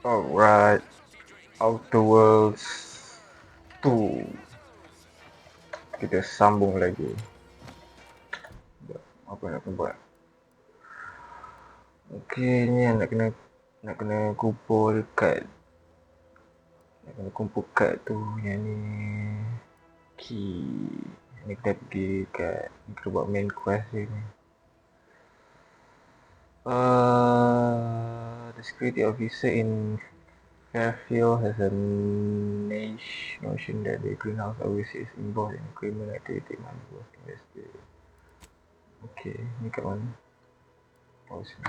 Alright, Outer Worlds 2. Kita sambung lagi. Apa nak kena buat? Okey, ni nak kena kumpul kad. Nak kena kumpul kad tu. Yang ni key. Ni kita pergi kat ni kita buat main quest ni. The security officer in Fairfield has a notion that the greenhouse always is involved in criminal activity and worth investigating. Okay, ni kat mana? Oh, sini.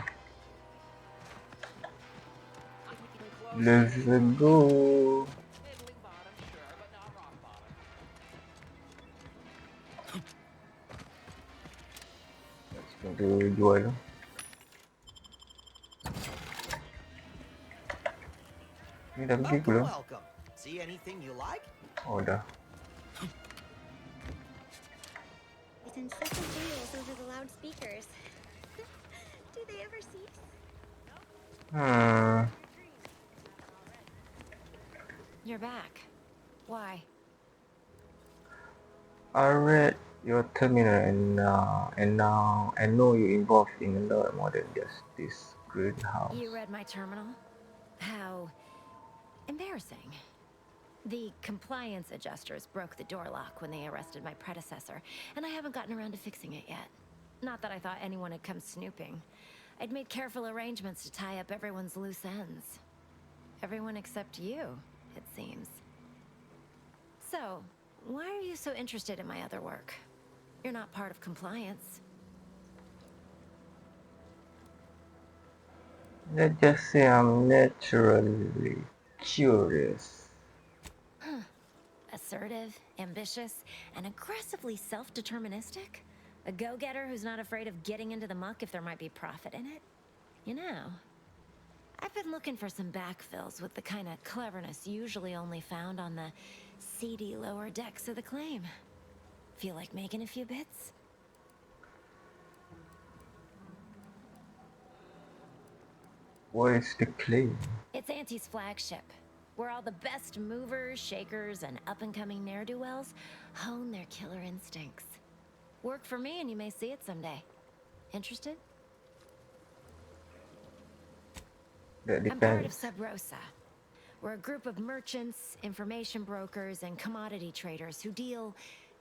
Let's go. Kita jual. Ni dah pergi belum? See anything you like? Oh, dah. It's incessant jingles over the loudspeakers. Do they ever cease? You're back. Why? I read your terminal and now I know you're involved in a lot more than just this greenhouse. You read my terminal? How embarrassing. The compliance adjusters broke the door lock when they arrested my predecessor, and I haven't gotten around to fixing it yet. Not that I thought anyone had come snooping. I'd made careful arrangements to tie up everyone's loose ends. Everyone except you, it seems. So, why are you so interested in my other work? You're not part of compliance. Let's just say I'm naturally curious. Assertive, ambitious, and aggressively self-deterministic? A go-getter who's not afraid of getting into the muck if there might be profit in it? You know, I've been looking for some backfills with the kind of cleverness usually only found on the seedy lower decks of the claim. Feel like making a few bits? What is the claim? It's Auntie's flagship, where all the best movers, shakers, and up-and-coming ne'er-do-wells hone their killer instincts. Work for me and you may see it someday. Interested? That I'm part of depends. Sub Rosa. We're a group of merchants, information brokers, and commodity traders who deal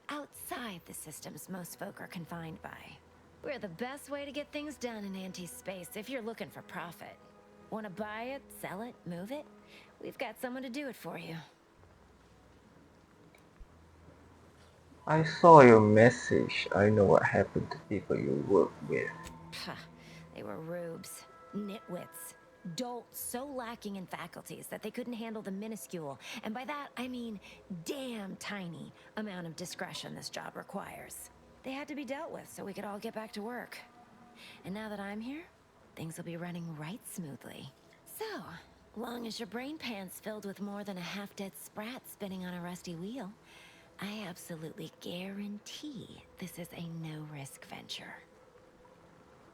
outside the systems most folk are confined by. We're the best way to get things done in anti-space if you're looking for profit. Want to buy it, sell it, move it? We've got someone to do it for you. I saw your message. I know what happened to people you work with. They were rubes, nitwits, dolts so lacking in faculties that they couldn't handle the minuscule, and by that I mean damn tiny, amount of discretion this job requires. They had to be dealt with so we could all get back to work. And now that I'm here, things will be running right smoothly. So, long as your brain pan's filled with more than a half-dead sprat spinning on a rusty wheel, I absolutely guarantee this is a no-risk venture.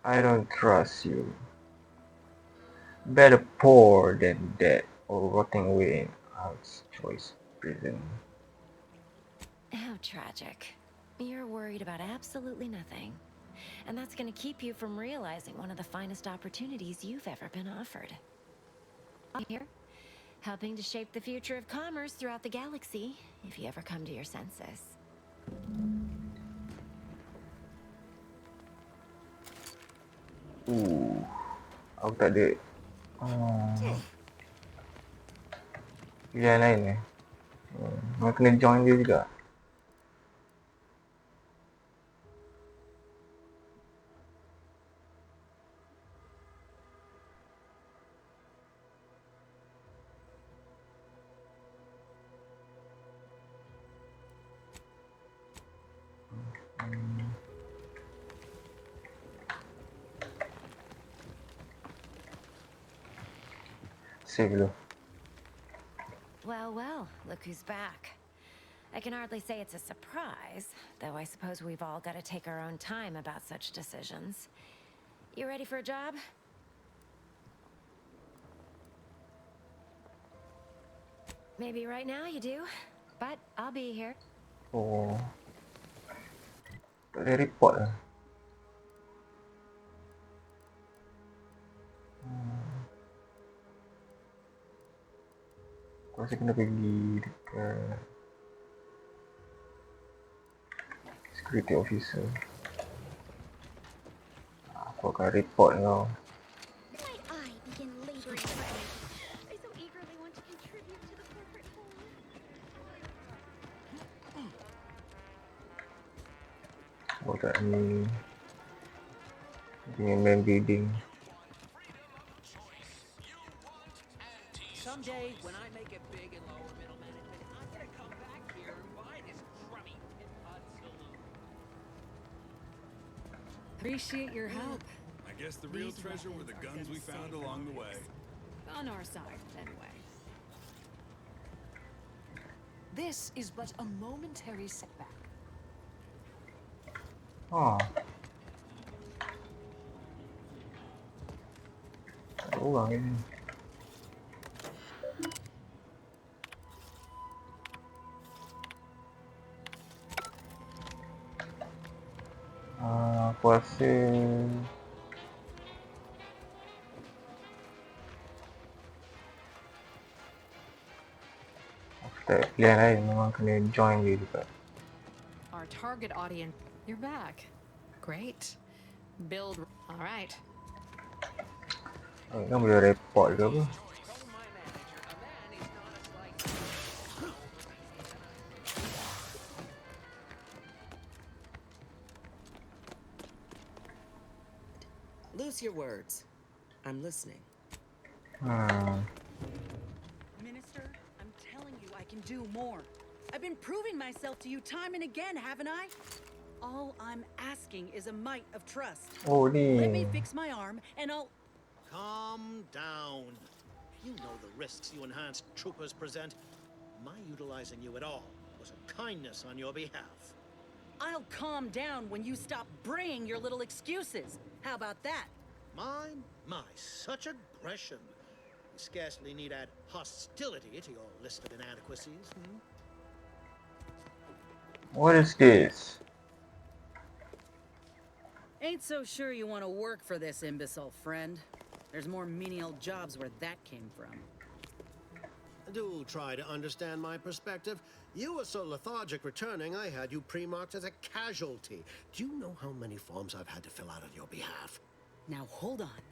I don't trust you. Better poor than dead or rotting away in House Choice prison. How tragic. You're worried about absolutely nothing. And that's gonna keep you from realizing one of the finest opportunities you've ever been offered. I'm here, helping to shape the future of commerce throughout the galaxy, if you ever come to your senses. Aku tak ada pilihan lain Nak kena join dia juga. Save dulu. Well, well, look who's back. I can hardly say it's a surprise, though I suppose we've all got to take our own time about such decisions. You ready for a job? Maybe right now you do, but I'll be here. Oh, tak boleh report lah. Aku rasa kena pergi dekat security officer. Aku akan report kau. Might I begin laboring away? I so eagerly want to contribute to the corporate whole. Aku tak ni dengan main building. Someday, when I make it big in lower middle management, I'm gonna come back here and buy this crummy tempat saloon. Appreciate your help. I guess the real treasure were the guns we found along the way. On our side, anyway. This is but a momentary setback. Oh. Ada orang ni. Aku rasa aku tak ada pilihan lain, memang kena join dia juga. Our target audience. You're back. Great. Build. All right. Kan boleh report ke apa? Told my manager, a man is not a slice. Loose your words. I'm listening. Minister, I'm telling you I can do more. I've been proving myself to you time and again, haven't I? All I'm asking is a mite of trust. Oh ni. Let me fix my arm and I'll... Calm down. You know the risks you enhanced troopers present. My utilizing you at all was a kindness on your behalf. I'll calm down when you stop braying your little excuses. How about that? My, such aggression. You scarcely need add hostility to your list of inadequacies. What is this? Ain't so sure you want to work for this imbecile, friend. There's more menial jobs where that came from. Do try to understand my perspective. You were so lethargic returning, I had you pre-marked as a casualty. Do you know how many forms I've had to fill out on your behalf? Now hold on.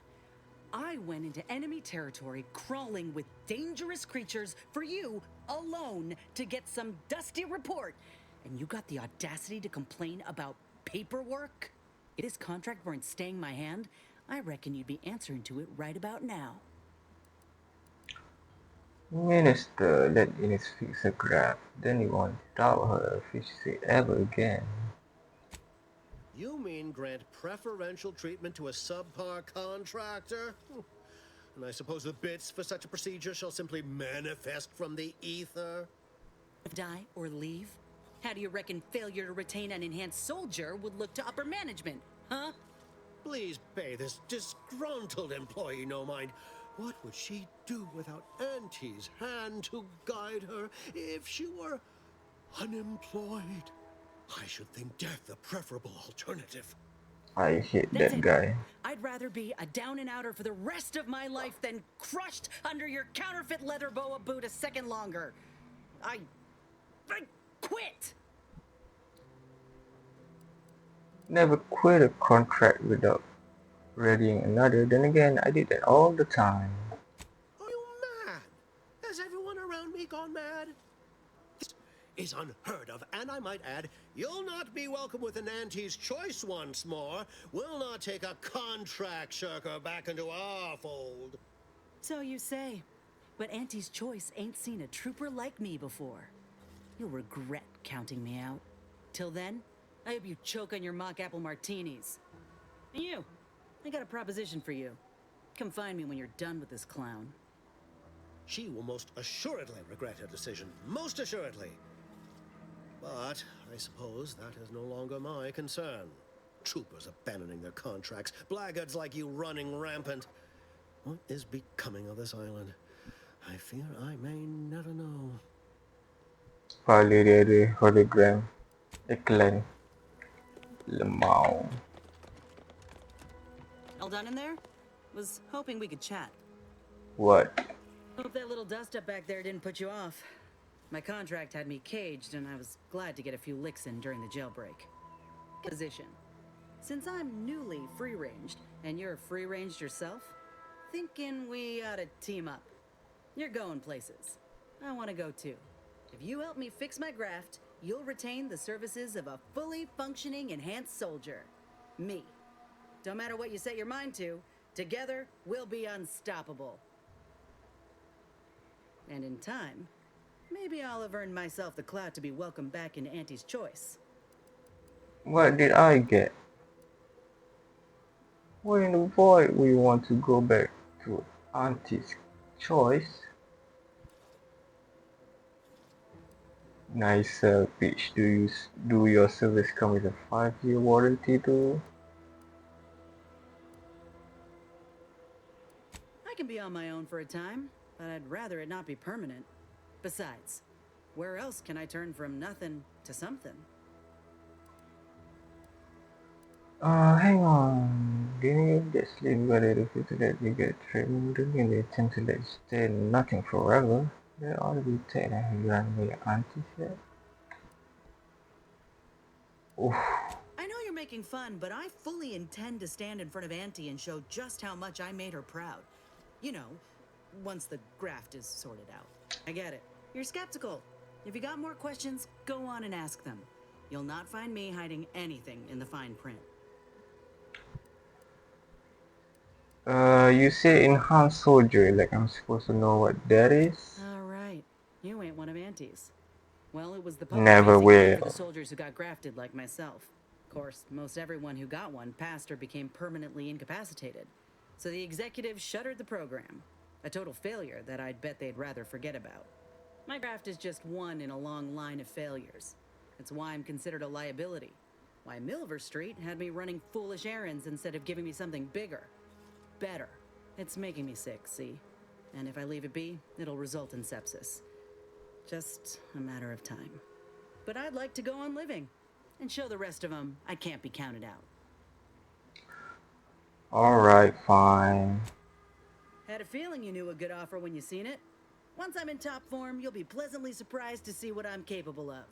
I went into enemy territory crawling with dangerous creatures for you alone to get some dusty report. And you got the audacity to complain about paperwork? If this contract weren't staying my hand, I reckon you'd be answering to it right about now. Minister let Ines fix her graph, then he won't doubt her if she say ever again. You mean grant preferential treatment to a subpar contractor? And I suppose the bits for such a procedure shall simply manifest from the ether? Die or leave? How do you reckon failure to retain an enhanced soldier would look to upper management, huh? Please pay this disgruntled employee no mind. What would she do without Auntie's hand to guide her if she were unemployed? I should think death a preferable alternative. I hate That's that it. guy. I'd rather be a down and outer for the rest of my life than crushed under your counterfeit leather boa boot a second longer. I quit. Never quit a contract without readying another. Then again, I did that all the time. Are you mad? Has everyone around me gone mad? This is unheard of, and I might add, you'll not be welcome with an Auntie's choice once more. We'll not take a contract shirker back into our fold. So you say, but Auntie's choice ain't seen a trooper like me before. You'll regret counting me out. Till then, I hope you choke on your mock apple martinis. And you, I got a proposition for you. Come find me when you're done with this clown. She will most assuredly regret her decision. Most assuredly. But I suppose that is no longer my concern. Troopers abandoning their contracts, blackguards like you running rampant. What is becoming of this island? I fear I may never know. Paling dia ada hologram iklan lemau. All done in there? Was hoping we could chat. What? Hope that little dust up back there didn't put you off. My contract had me caged, and I was glad to get a few licks in during the jailbreak. Position. Since I'm newly free-ranged, and you're free-ranged yourself, thinking we ought to team up. You're going places. I want to go too. If you help me fix my graft, you'll retain the services of a fully functioning enhanced soldier. Me. Don't matter what you set your mind to, together we'll be unstoppable. And in time, maybe I'll have earned myself the clout to be welcomed back into Auntie's Choice. What did I get? Why in the void we want to go back to Auntie's Choice? Nice pitch. Do your service come with a 5-year warranty too? I can be on my own for a time, but I'd rather it not be permanent. Besides, where else can I turn from nothing to something? Hang on. Didn't you get sleep better the future that you get treatment and they tend to let you stay in nothing forever? There ought to be taking run with your aunties yet. Oof. I know you're making fun, but I fully intend to stand in front of Auntie and show just how much I made her proud. You know, once the graft is sorted out. I get it. You're skeptical. If you got more questions, go on and ask them. You'll not find me hiding anything in the fine print. You say enhanced soldier, like I'm supposed to know what that is? All right. You ain't one of Auntie's. Well, it was the Never public-facing group for will. the soldiers who got grafted like myself. Of course, most everyone who got one passed or became permanently incapacitated. So the executives shuttered the program. A total failure that I'd bet they'd rather forget about. My graft is just one in a long line of failures. It's why I'm considered a liability. Why Milver Street had me running foolish errands instead of giving me something bigger. Better. It's making me sick, see? And if I leave it be, it'll result in sepsis. Just a matter of time. But I'd like to go on living and show the rest of them I can't be counted out. Alright, fine. Had a feeling you knew a good offer when you seen it. Once I'm in top form, you'll be pleasantly surprised to see what I'm capable of.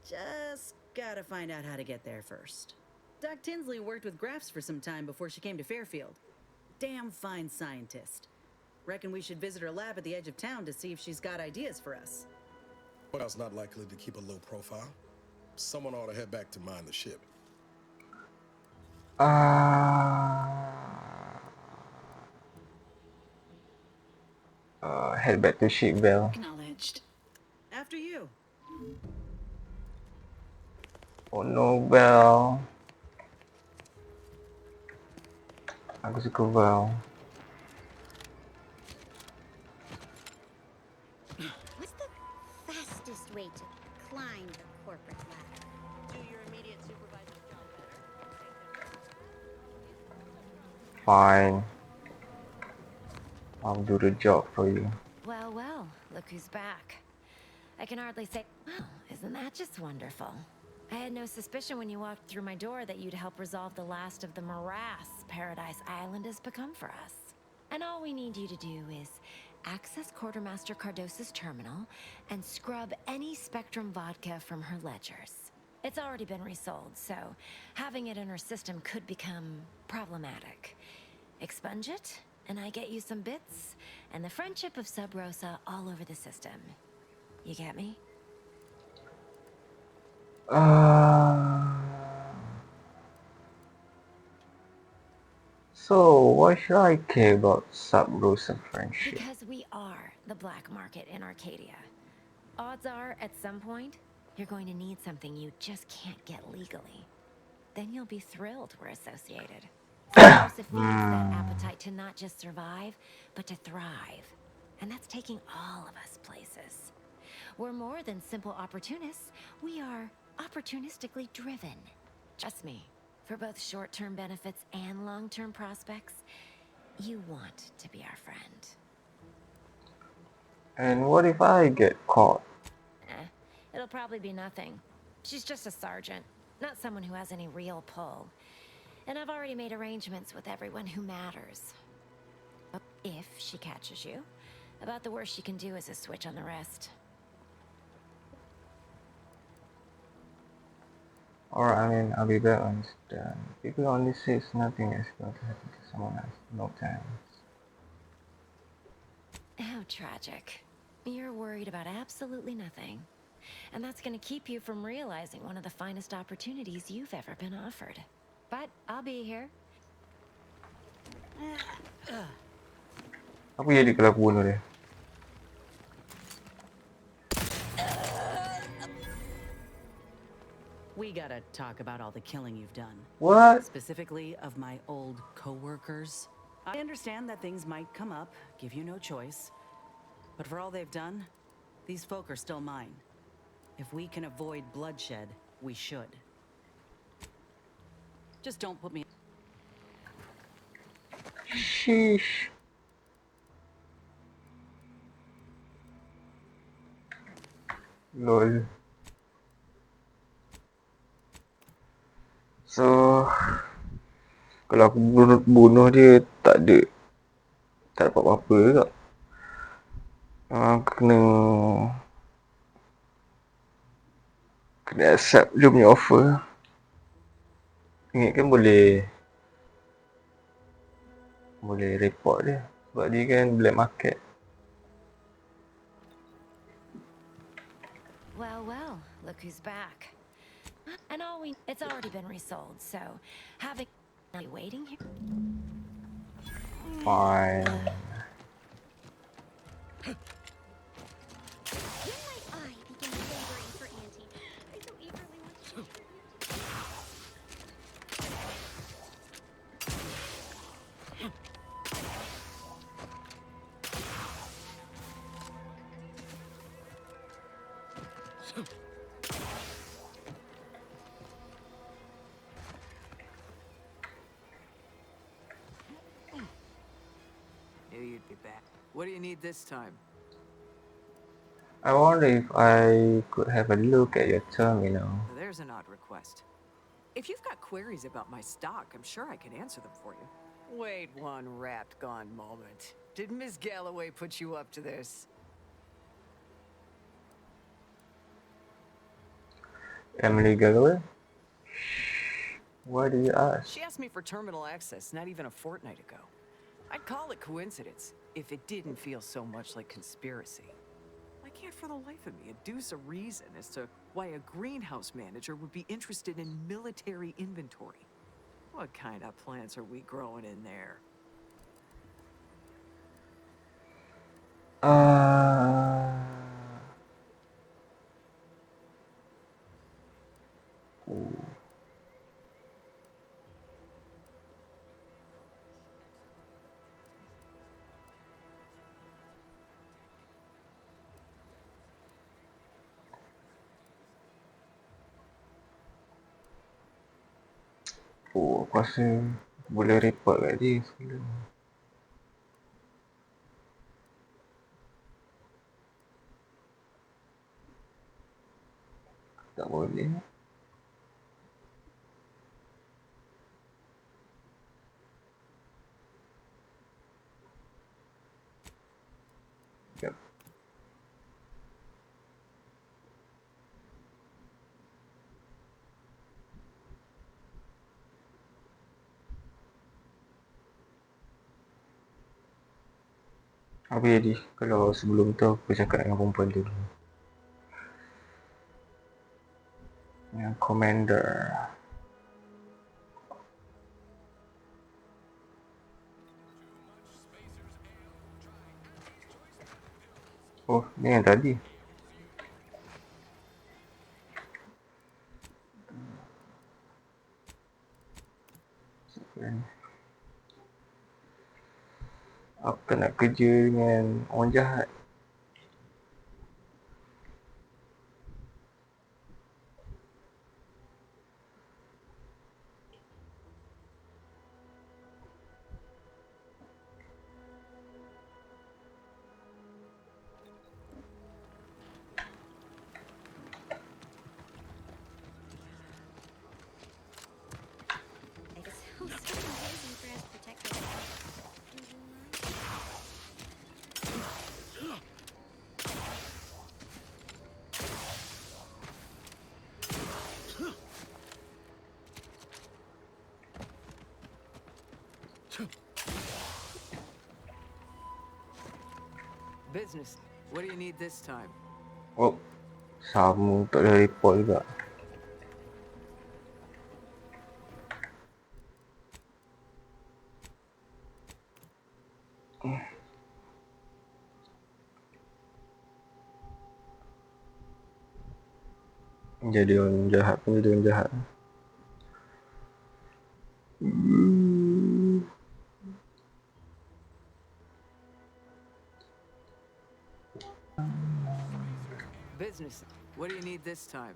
Just gotta find out how to get there first. Doc Tinsley worked with grafts for some time before she came to Fairfield. Damn fine scientist. Reckon we should visit her lab at the edge of town to see if she's got ideas for us. What else not likely to keep a low profile? Someone ought to head back to mind the ship. Head back to ship, Bell. Acknowledged. After you. Oh no, Bell. Aku suka Bell. What's the fastest way to climb the corporate ladder? Do your immediate supervisor's job better. Fine. I'll do the job for you. Well, well, look who's back. I can hardly say, well, isn't that just wonderful? I had no suspicion when you walked through my door that you'd help resolve the last of the morass Paradise Island has become for us. And all we need you to do is access Quartermaster Cardos's terminal and scrub any Spectrum vodka from her ledgers. It's already been resold, so having it in her system could become problematic. Expunge it, and I get you some bits, and the friendship of Sub Rosa all over the system. You get me? So, why should I care about Sub-Rosa friendship? Because we are the black market in Arcadia. Odds are, at some point, you're going to need something you just can't get legally. Then you'll be thrilled we're associated. Sub-Rosa feeds that appetite to not just survive, but to thrive. And that's taking all of us places. We're more than simple opportunists. We are opportunistically driven. Trust me, for both short-term benefits and long-term prospects, you want to be our friend. And what if I get caught? It'll probably be nothing. She's just a sergeant, not someone who has any real pull. And I've already made arrangements with everyone who matters. If she catches you, about the worst she can do is a switch on the wrist. Alright, I mean, I'll be back when it's done. People only says nothing is going to happen to someone else. No time. How tragic. You're worried about absolutely nothing. And that's gonna keep you from realizing one of the finest opportunities you've ever been offered. But I'll be here. Apa jadi kalau aku bunuh dia? We gotta talk about all the killing you've done. What? Specifically of my old co-workers. I understand that things might come up, give you no choice. But for all they've done, these folk are still mine. If we can avoid bloodshed, we should. Just don't put me... Sheesh. Lol. So, kalau aku bunuh dia tak dapat apa-apa juga. Kena accept dia punya offer. Ingat kan boleh report dia sebab dia kan black market. Well, look who's back. And it's already been resold, so having you waiting here. Fine. When might I begin laboring for Auntie? I so eagerly want to contribute. Knew you'd be back. What do you need this time? I wonder if I could have a look at your terminal. There's an odd request. If you've got queries about my stock, I'm sure I can answer them for you. Wait one rapt gone moment. Did Miss Galloway put you up to this? Emily Galloway? Why do you ask? She asked me for terminal access not even a fortnight ago. I'd call it coincidence if it didn't feel so much like conspiracy. I can't for the life of me adduce a reason as to why a greenhouse manager would be interested in military inventory. What kind of plants are we growing in there? Aku rasa boleh report kat dia sebelum. Tak boleh. Yep. Apa jadi kalau sebelum tu aku cakap dengan perempuan tu dulu? Yang commander. Oh, ni yang tadi. Aku tak nak kerja dengan orang jahat. Business. What do you need this time? Oh, sama tak ada report juga. Jadi orang jahat pun jadi orang jahat. Business. What do you need this time?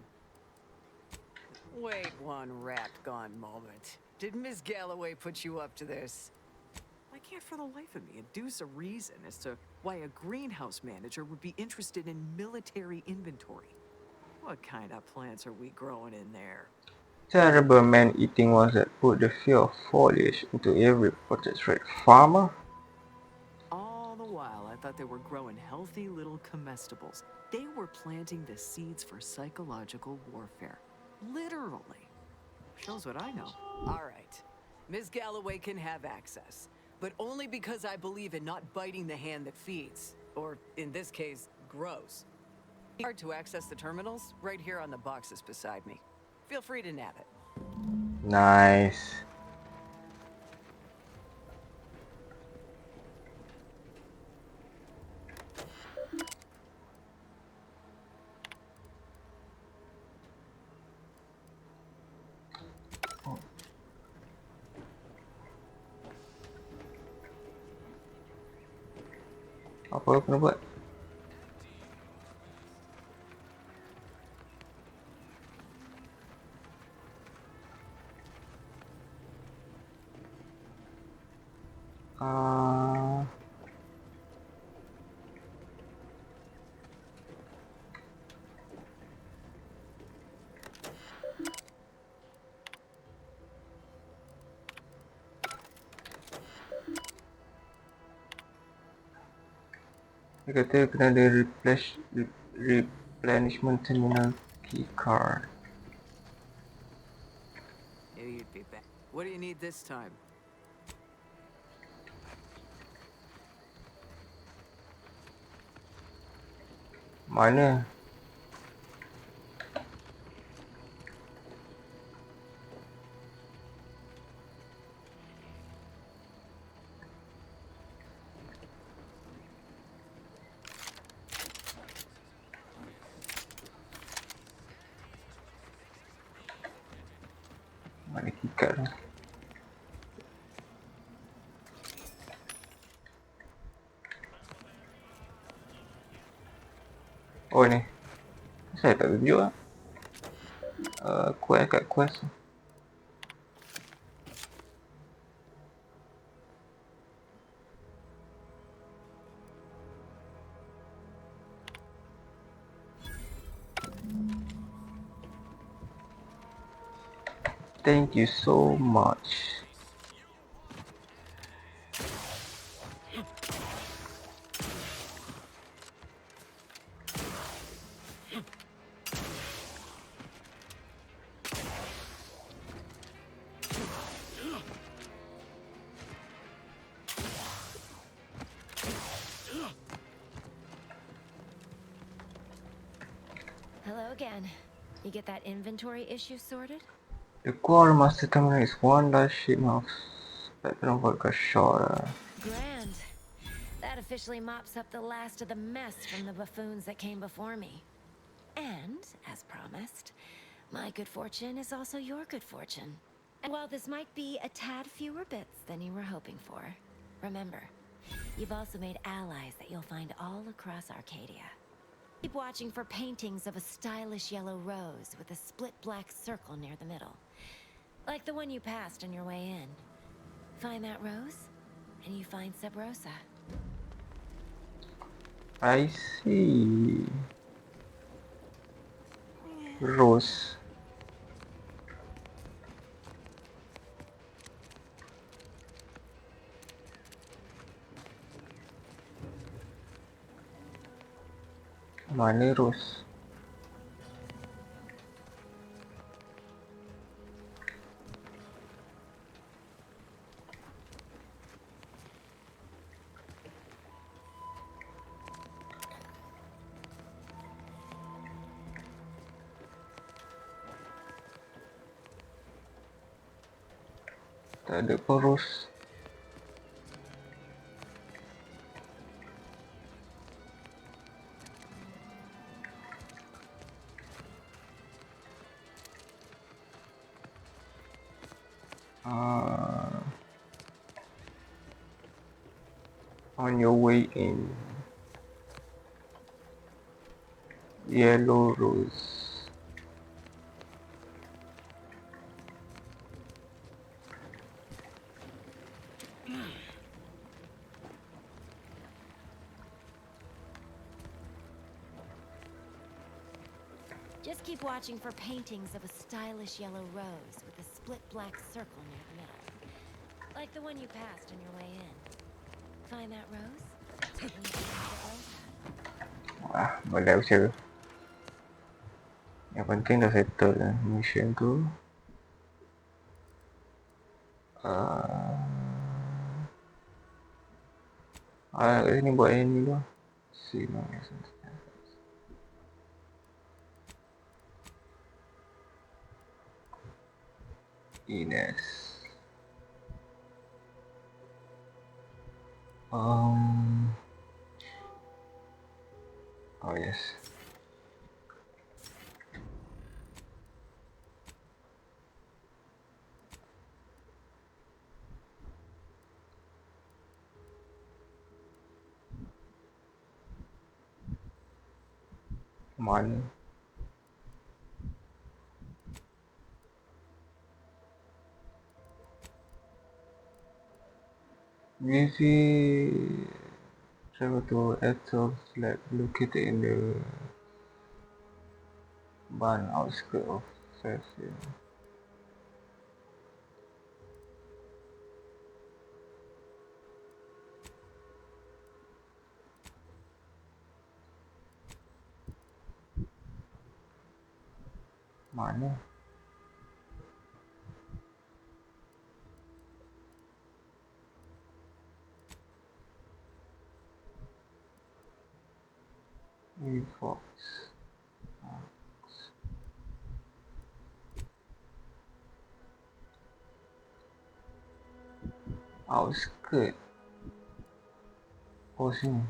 Wait one rat-gone moment. Did Miss Galloway put you up to this? I can't for the life of me adduce a reason as to why a greenhouse manager would be interested in military inventory. What kind of plants are we growing in there? Terrible man-eating ones that put the fear of foliage into every portrait farmer. All the while, I thought they were growing healthy little comestibles. They were planting the seeds for psychological warfare. Literally. Shows what I know. All right. Ms. Galloway can have access, but only because I believe in not biting the hand that feeds, or in this case, grows. Hard to access the terminals right here on the boxes beside me. Feel free to nab it. Nice. Apa kena buat? Dia kata kena ada replenishment terminal key card. Maybe you'd be back. What do you need this time? Mana? Mana key card tu? Oh ni. Saya tak tunjuk lah. Quest kat quest. Thank you so much. Hello again. You get that inventory issue sorted? The quartermaster terminal is one large shipment of spectrum vodka shot. Grand. That officially mops up the last of the mess from the buffoons that came before me. And, as promised, my good fortune is also your good fortune. And while this might be a tad fewer bits than you were hoping for, remember, you've also made allies that you'll find all across Arcadia. Keep watching for paintings of a stylish yellow rose with a split black circle near the middle. Like the one you passed on your way in. Find that rose, and you find Sub Rosa. I see. Rose. Mana Rose? Tak ada poros. On your way in. Yellow rose. Just keep watching for paintings of a stylish yellow rose with a split black circle near the middle. Like the one you passed on your way in. Find that rose? And you can use the rose hat. Boleh usaha. Yang penting dah settle lah mission tu. Kat sini buat yang ni tu. Ines. Oh yes. Mana? Visit travel to Ethel flat located in the barn outskirts of Fairfield. Mana? Fox. Outskirt. Oh sini.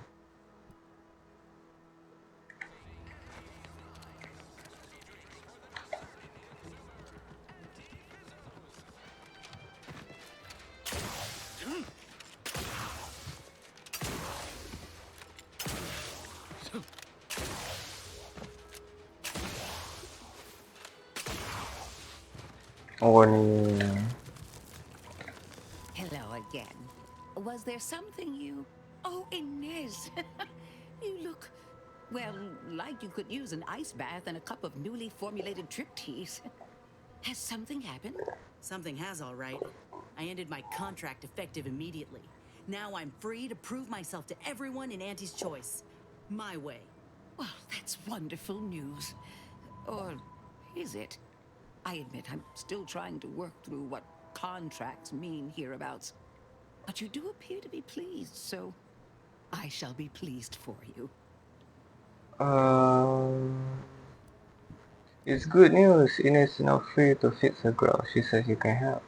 Oh ni. Hello again. Was there something you... Oh, Inez! You look, well, like you could use an ice bath and a cup of newly formulated trip teas. Has something happened? Something has, all right. I ended my contract effective immediately. Now I'm free to prove myself to everyone in Auntie's Choice. My way. Well, that's wonderful news. Or is it? I admit I'm still trying to work through what contracts mean hereabouts. But you do appear to be pleased, so I shall be pleased for you. It's good news. Ines is now free to fix her girl. She says you can help.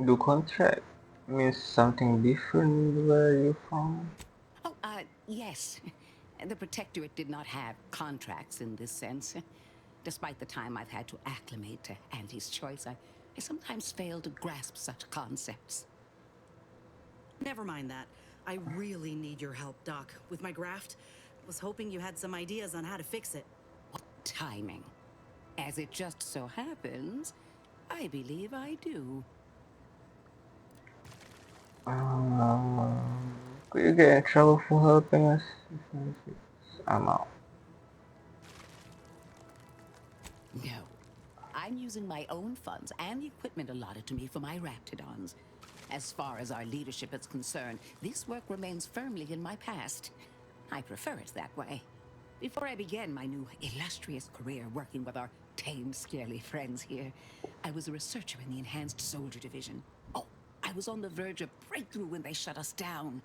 Do contract means something different where you from? Oh, yes. The Protectorate did not have contracts in this sense. Despite the time I've had to acclimate to Auntie's Choice, I sometimes fail to grasp such concepts. Never mind that. I really need your help, Doc, with my graft. Was hoping you had some ideas on how to fix it. What timing? As it just so happens, I believe I do. Could you get in trouble for helping us? I'm out. No. I'm using my own funds and the equipment allotted to me for my Raptidons. As far as our leadership is concerned, this work remains firmly in my past. I prefer it that way. Before I began my new illustrious career working with our tame, scarily friends here, I was a researcher in the Enhanced Soldier Division. Oh, I was on the verge of breakthrough when they shut us down.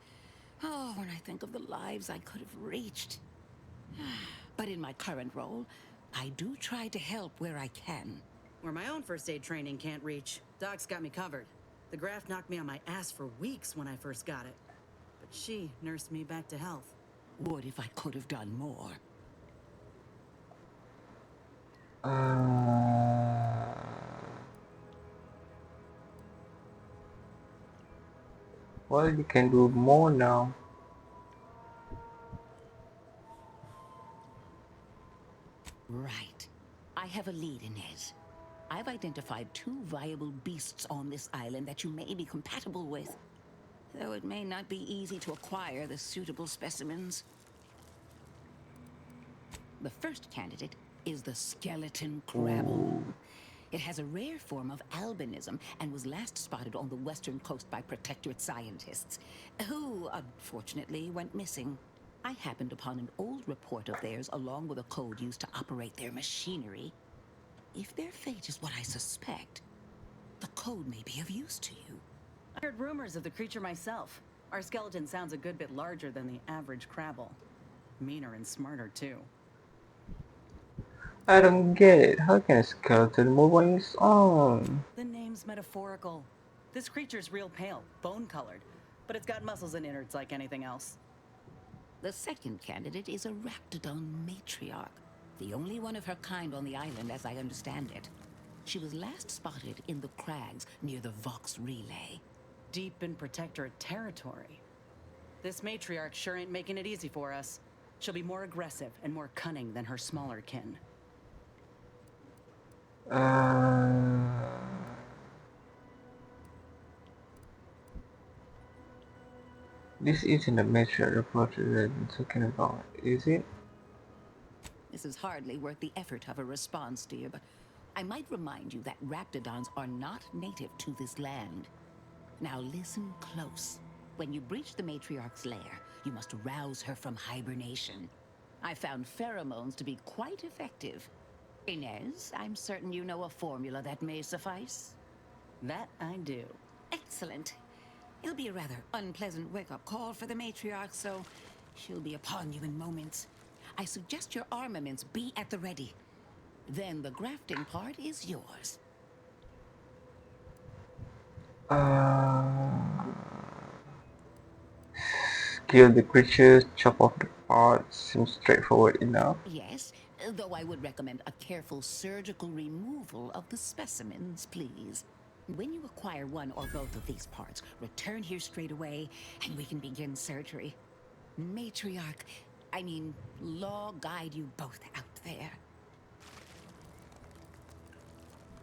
Oh, when I think of the lives I could have reached. But in my current role, I do try to help where I can. Where my own first aid training can't reach, Doc's got me covered. The graft knocked me on my ass for weeks when I first got it. But she nursed me back to health. Would if I could have done more. Well, you can do more now. Right. I have a lead, Inez. I've identified 2 viable beasts on this island that you may be compatible with. Though it may not be easy to acquire the suitable specimens. The first candidate is the skeleton crabble. It has a rare form of albinism and was last spotted on the western coast by protectorate scientists, who unfortunately went missing. I happened upon an old report of theirs along with a code used to operate their machinery. If their fate is what I suspect, the code may be of use to you. I heard rumors of the creature myself. Our skeleton sounds a good bit larger than the average crabble. Meaner and smarter, too. I don't get it. How can a skeleton move on its own? The name's metaphorical. This creature's real pale, bone-colored, but it's got muscles and innards like anything else. The second candidate is a raptidon matriarch, the only one of her kind on the island as I understand it. She was last spotted in the crags near the Vox Relay. Deep in protectorate territory. This matriarch sure ain't making it easy for us. She'll be more aggressive and more cunning than her smaller kin. This isn't a measure report that I'm talking about, is it? This is hardly worth the effort of a response, dear, but I might remind you that raptidons are not native to this land. Now listen close. When you breach the matriarch's lair, you must rouse her from hibernation. I found pheromones to be quite effective. Inez, I'm certain you know a formula that may suffice. That I do. Excellent. It'll be a rather unpleasant wake-up call for the matriarch, so she'll be upon you in moments. I suggest your armaments be at the ready. Then the grafting part is yours. Kill the creatures, chop off the parts, seems straightforward enough. Yes, though I would recommend a careful surgical removal of the specimens, please. When you acquire one or both of these parts, return here straight away, and we can begin surgery. Law guide you both out there.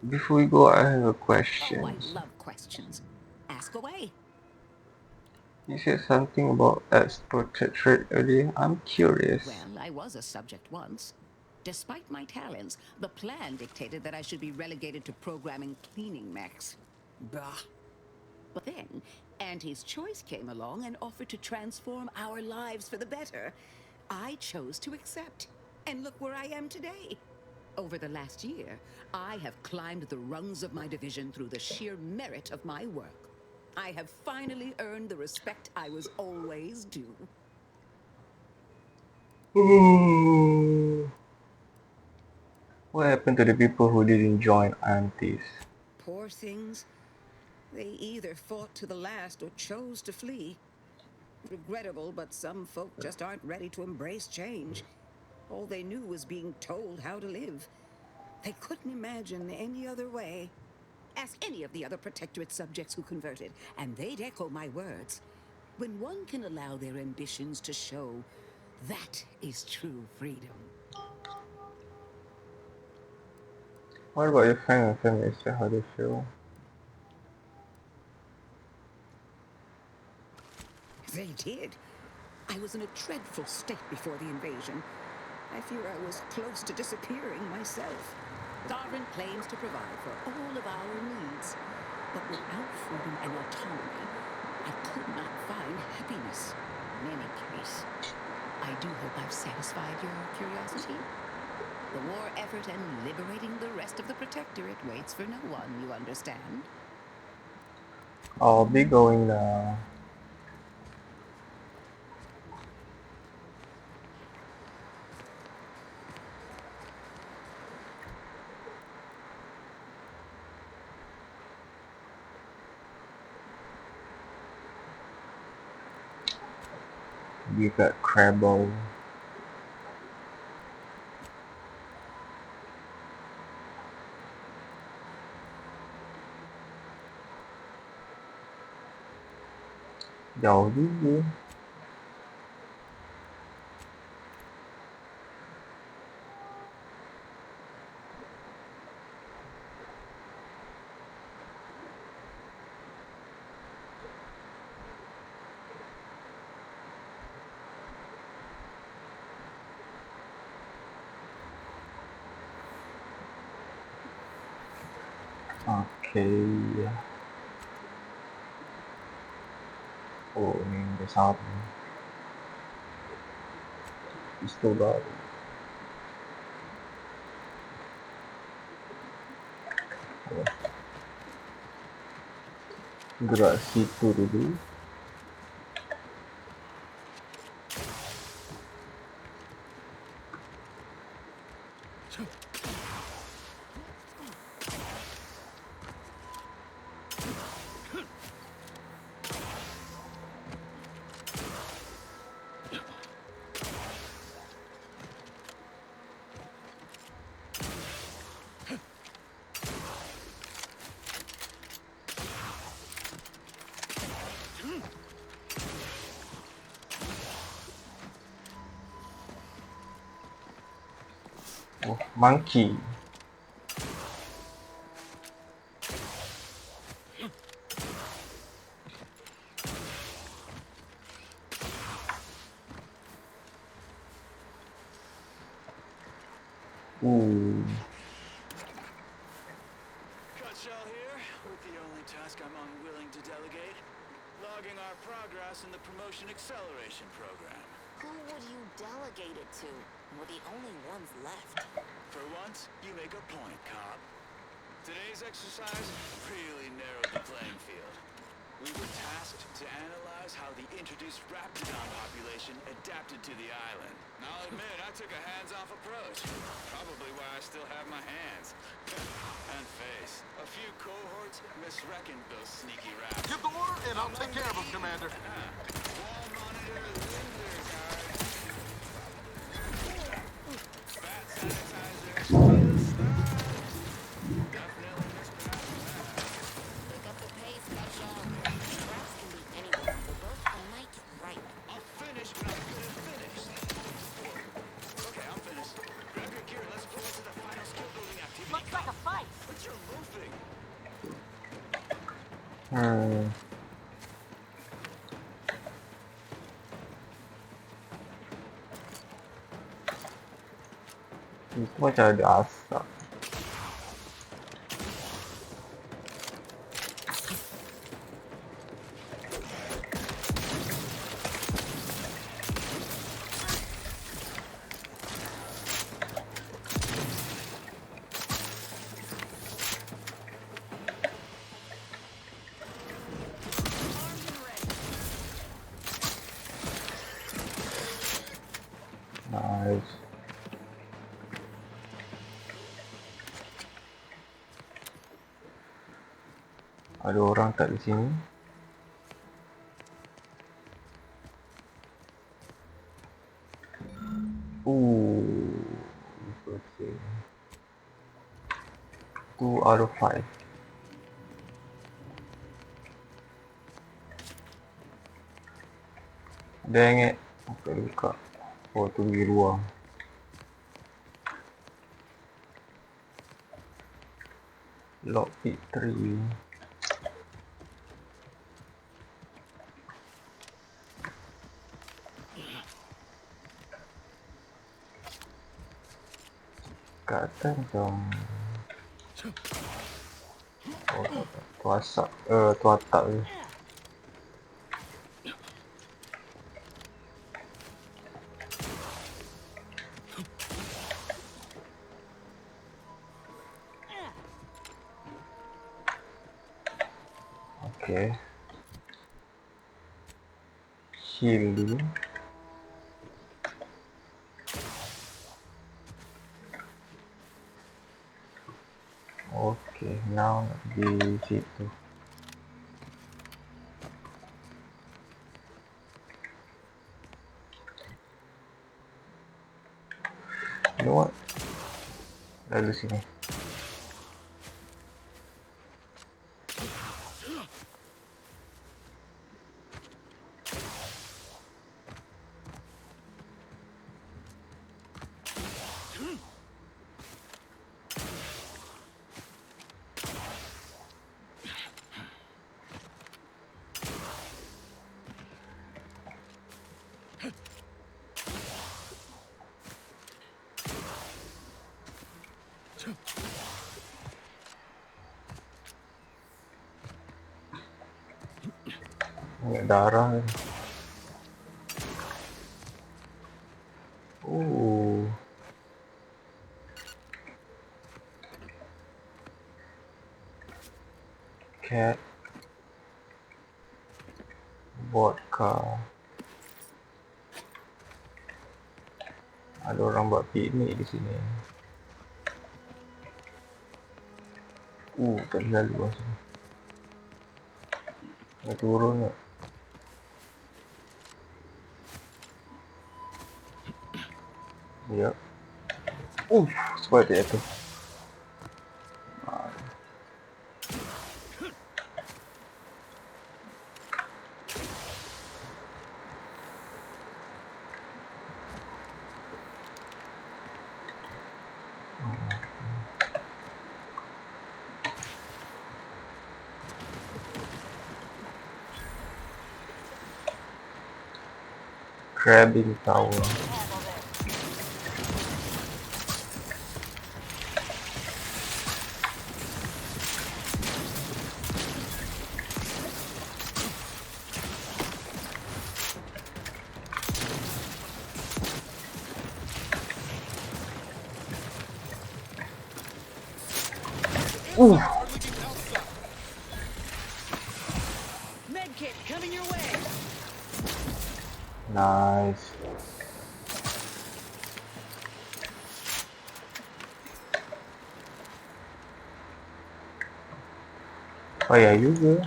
Before we go, I have a question. Oh, I love questions. Ask away. You said something about ex-protectorate earlier. I'm curious. Well, I was a subject once. Despite my talents, the plan dictated that I should be relegated to programming cleaning mechs. Bah. But then, Auntie's Choice came along and offered to transform our lives for the better. I chose to accept. And look where I am today. Over the last year, I have climbed the rungs of my division through the sheer merit of my work. I have finally earned the respect I was always due. What happened to the people who didn't join Aunties? Poor things. They either fought to the last or chose to flee. Regrettable, but some folk just aren't ready to embrace change. All they knew was being told how to live. They couldn't imagine any other way. Ask any of the other protectorate subjects who converted, and they'd echo my words. When one can allow their ambitions to show, that is true freedom. What about your friends and family? So how they feel? They did. I was in a dreadful state before the invasion. I fear I was close to disappearing myself. Sovereign claims to provide for all of our needs. But without freedom and autonomy, I could not find happiness. In any case, I do hope I've satisfied your curiosity. The war effort and liberating the rest of the Protectorate waits for no one, you understand? I'll be going now. Dia kat Crabble. Jauh juga. Okay. Oh, ni ada satu. Pistol baru. Gerak situ dulu. Oh, monkey. Cutshell here, with the only task I'm unwilling to delegate. Logging our progress in the promotion acceleration program. Who would you delegate it to? We're the only ones left. For once, you make a point, cop. Today's exercise really narrowed the playing field. We were tasked to analyze how the introduced Raptidon population adapted to the island. I'll admit, I took a hands-off approach. Probably why I still have my hands. And face. A few cohorts misreckoned those sneaky rats. Give the order and I'll take care of them, Commander. Wall monitor, Linder guard. Bat sanitizer, steel stars. Definitely mispronouncing that. Pick up the pace, Cutshell. Rats can be anyone. They're both a mite right. I'll finish when I'm good and finished. Okay, I'm finished. Grab your gear and let's pull into the final skill building activity. Looks like a fight. What's your loafing? Itu macam ada asap. Nice. Ada orang tak di sini? Okay. 2 out of 5. Dang it. Apa dia buka? Oh, tu di luar. Lockpick 3. Kat atas macam tu asap, tu atap je. Okay. Heal dulu. Okay, now nak pergi situ. You know what? Lalu sini. Banyak darah ni. Oh. Cat. Vodka. Ada orang buat piknik di sini. Tak lalu lah sini. Nak turun tak? Yep. Sebab dia tu. Crabbing tower. Medkit coming your way. Nice. Payah juga.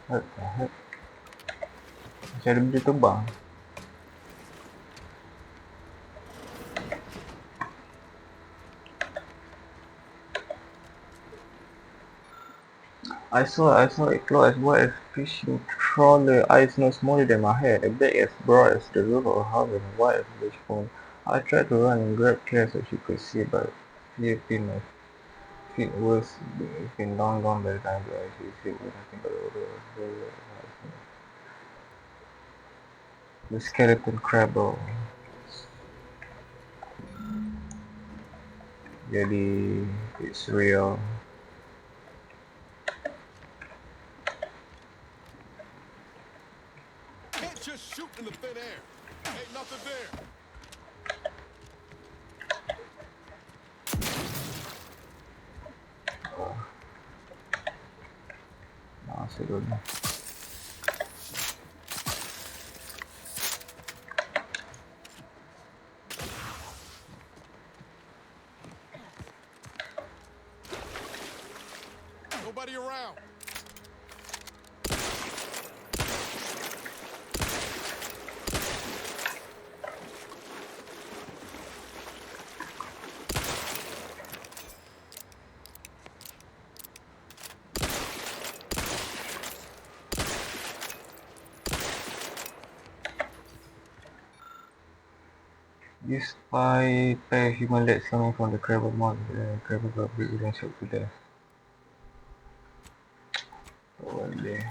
What the heck? Macam ada benda terbang. I saw a claw as wide as a fishing trawler, eyes no smaller than my head, a back as broad as the roof of a house, and wide as a fish pond. I tried to run and grab Claire so she could see, but fear pinned my feet worse. It's been long gone by the time I actually see it with nothing but the skeleton crabble. Jadi, it's real. Can't just shoot in the thin air. Ain't nothing there. Masuk dulu. Nobody around. You spy pair of human legs coming from the crabble mouth. The crabble got big and shocked to death. Oh, boleh.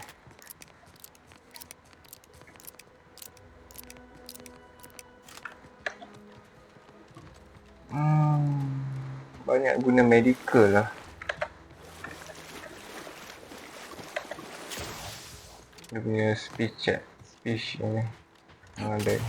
Banyak guna medical lah. Dia punya speech ni. Ada.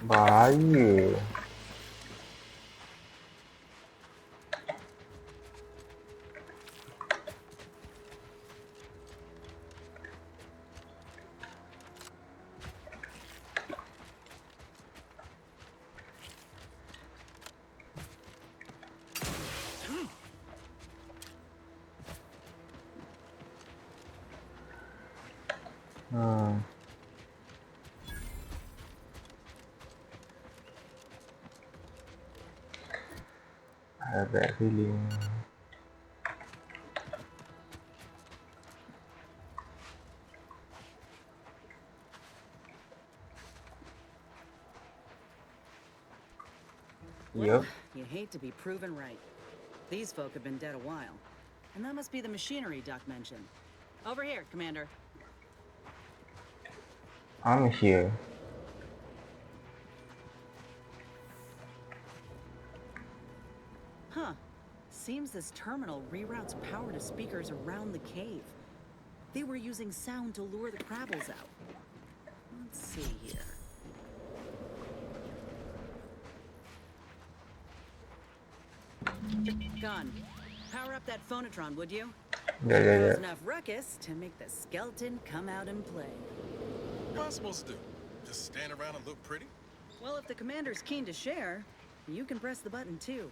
Bahaya. I have that feeling. Well, Yep. you hate to be proven right. These folk have been dead a while. And that must be the machinery Doc mentioned. Over here, Commander. I'm here. Huh. Seems this terminal reroutes power to speakers around the cave. They were using sound to lure the Krabbles out. Let's see here. Gun, power up that phonotron, would you? Yeah. Cause enough ruckus to make the skeleton come out and play. What am I supposed to do? Just stand around and look pretty? Well, if the commander's keen to share, you can press the button too.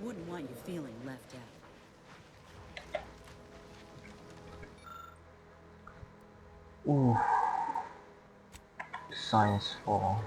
Wouldn't want you feeling left out. Ooh. Science 4.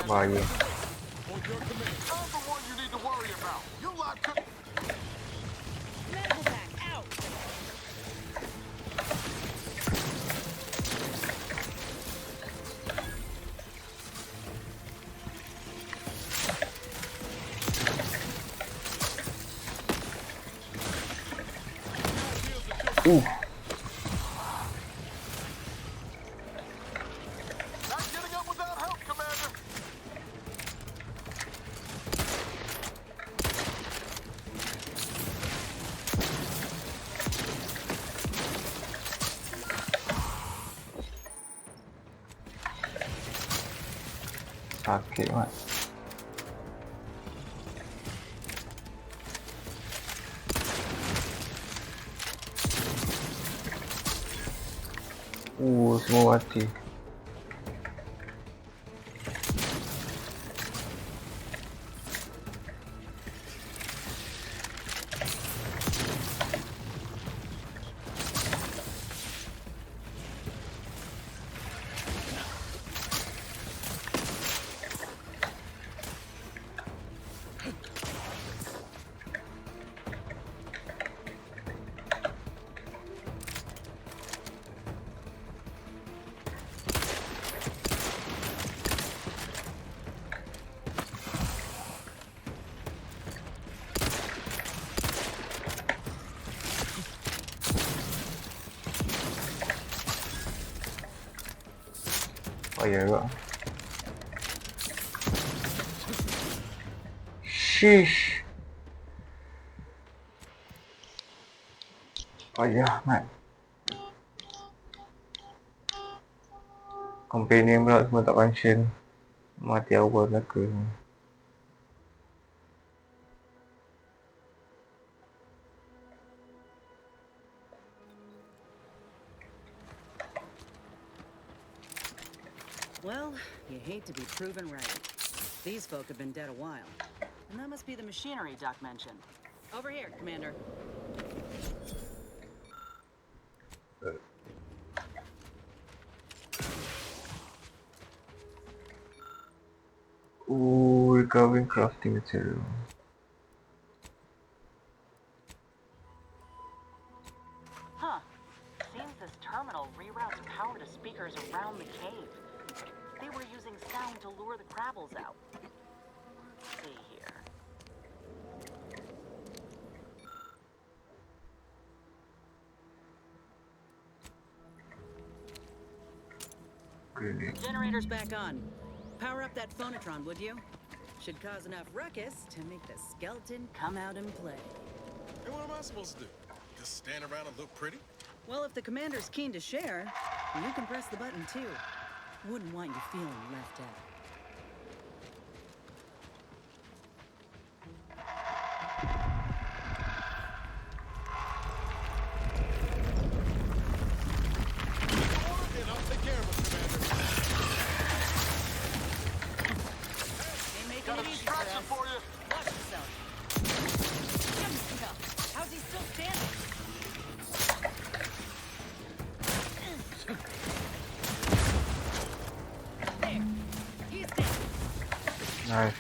Bahaya. I'm the one you need to worry about. You lot could... Medical pack, out! Ooh. Not getting up without help, Commander. Sakit mat. Semua mati. Oh ya juga. Sheesh. Oh ya, mat. Companion pula semua tak function. Mati awal belaka. Well, you hate to be proven right. These folk have been dead a while. And that must be the machinery Doc mentioned. Over here, Commander. Bergaving crafting material. Huh. Seems this terminal reroutes power to speakers around the cave. They were using sound to lure the Crabbles out. Let's see here. Grenade. Generator's back on. Power up that phonotron, would you? Should cause enough ruckus to make the skeleton come out and play. Hey, what am I supposed to do? Just stand around and look pretty? Well, if the commander's keen to share, you can press the button too. Wouldn't want you feeling left out. And I'll take care of it, Commander. Ain't making Got a it easy distraction for us. for you. Watch yourself. How's he still standing? There. He's dead. Nice.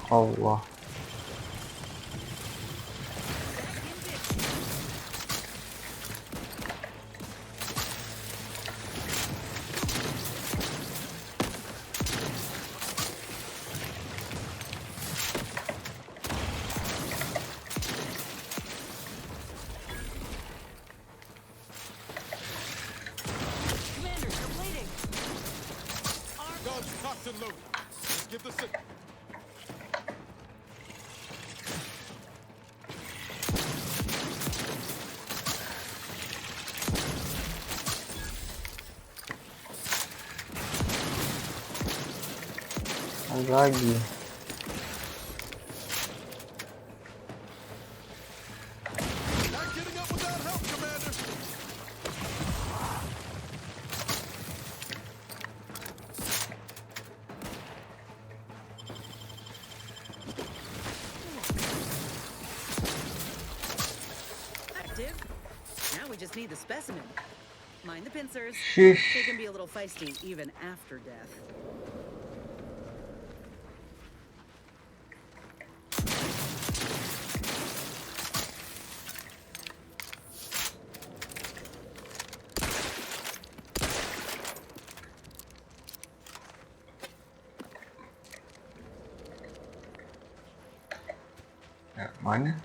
Allah. Commander, you're bleeding. Guns cocked and loaded. Let's get the signal. Lagi. Not getting up without help, Commander. Active. Now we just need the specimen. Mind the pincers. Sheesh. They can be a little feisty even after death. Mana?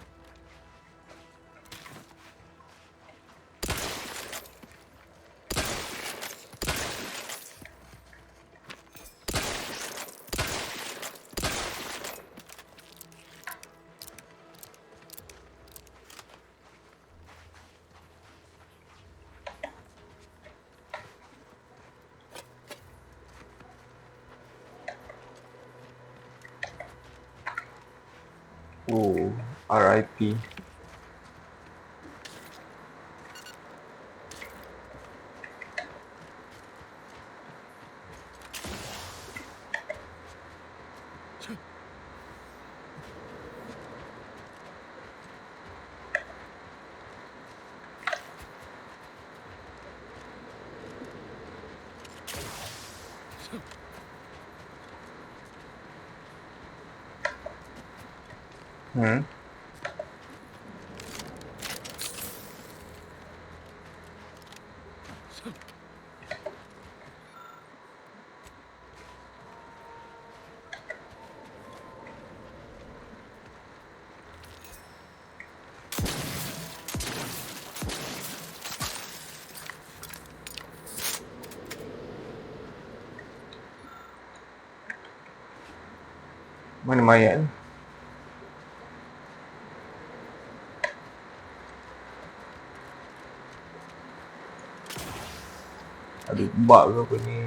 Oh, RIP. Hmm. Mana mayat ni? Ada bug ke apa ni?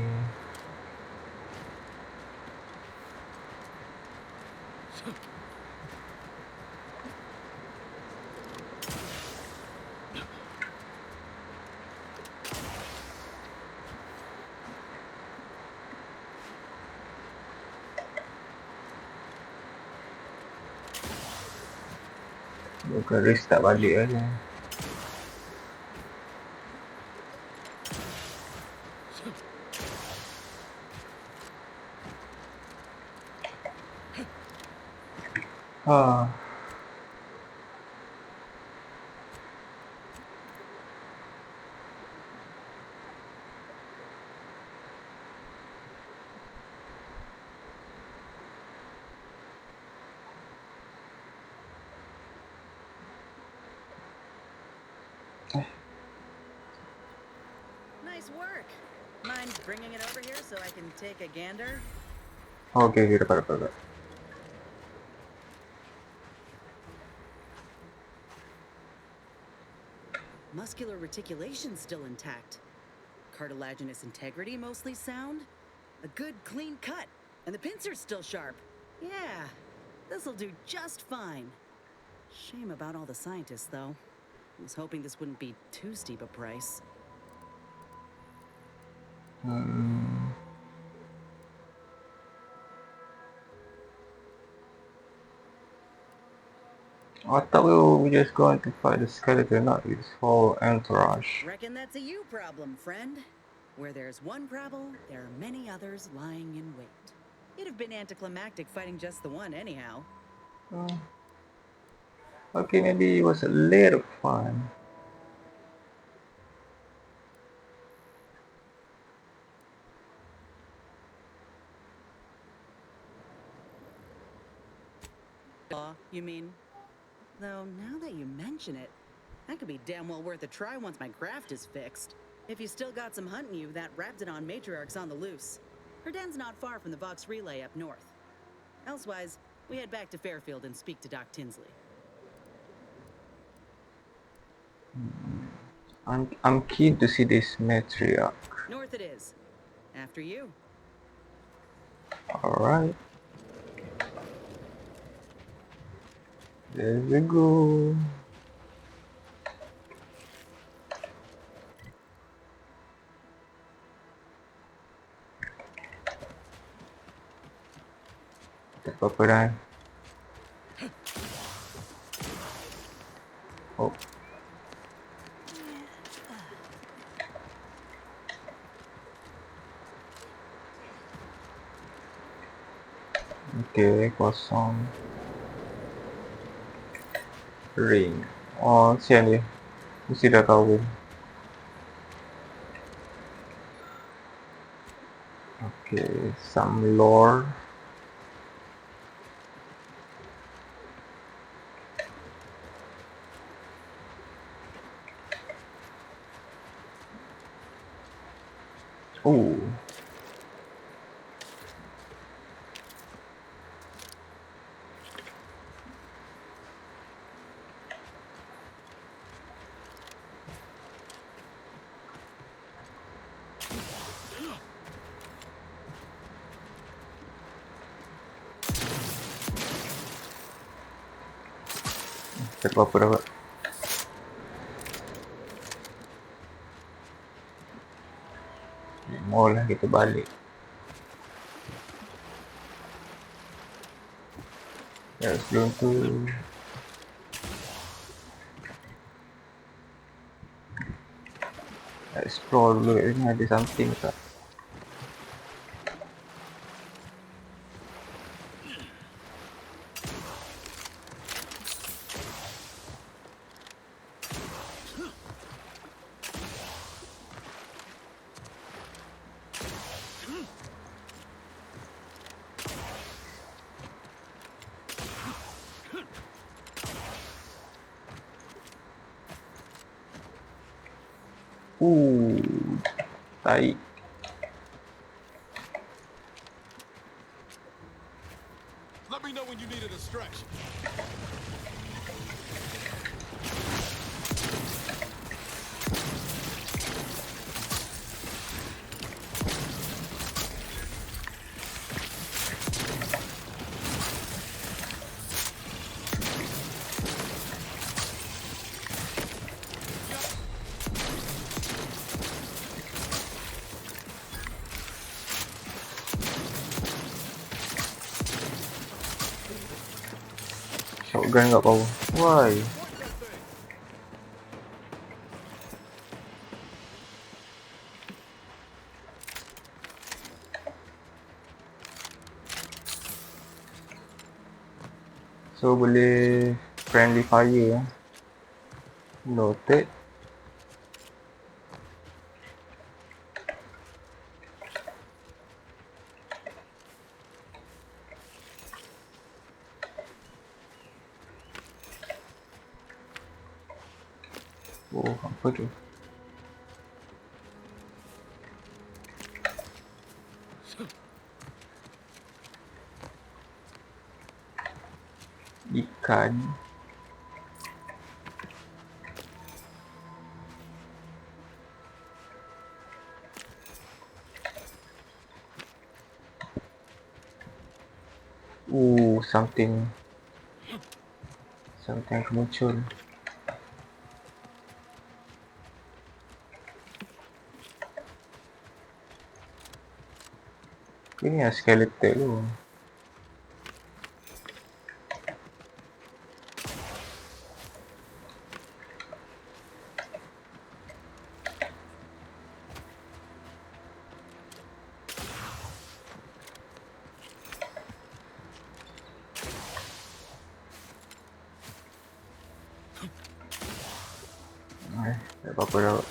Bukan restart balik aja. Ah. Nice work. Mind bringing it over here so I can take a gander? Okay, dapat. Muscular reticulation's still intact. Cartilaginous integrity mostly sound. A good clean cut. And the pincer's still sharp. Yeah, this'll do just fine. Shame about all the scientists, though. I was hoping this wouldn't be too steep a price. I thought we were just going to fight the skeleton, not his whole entourage. Reckon that's a you problem, friend. Where there's one Brabble, there are many others lying in wait. It'd have been anticlimactic fighting just the one anyhow. Okay, maybe it was a little fun. You mean? Though, now that you mention it, that could be damn well worth a try once my craft is fixed. If you still got some hunting you, that Raptidon matriarch's on the loose. Her den's not far from the Vox Relay up north. Elsewise, we head back to Fairfield and speak to Doc Tinsley. I'm keen to see this matriarch. North it is. After you. Alright. There we go. Tak apa-apa dah. Oh. Okay, kosong. Ring. Oh, sian dia. Mesti dah kahwin. Okay, some lore. Oh. Tak apa-apa dapat. Mau lah kita balik. Ya, sebelum tu explore dulu kat sini ada something tak. Tai. Let me know when you need a distraction. shotgun kat bawah. Why? So boleh friendly fire. Noted. Oh, apa tu? Ikan. Something muncul. Ini yang skeleton tu. Tak apa-apa dah.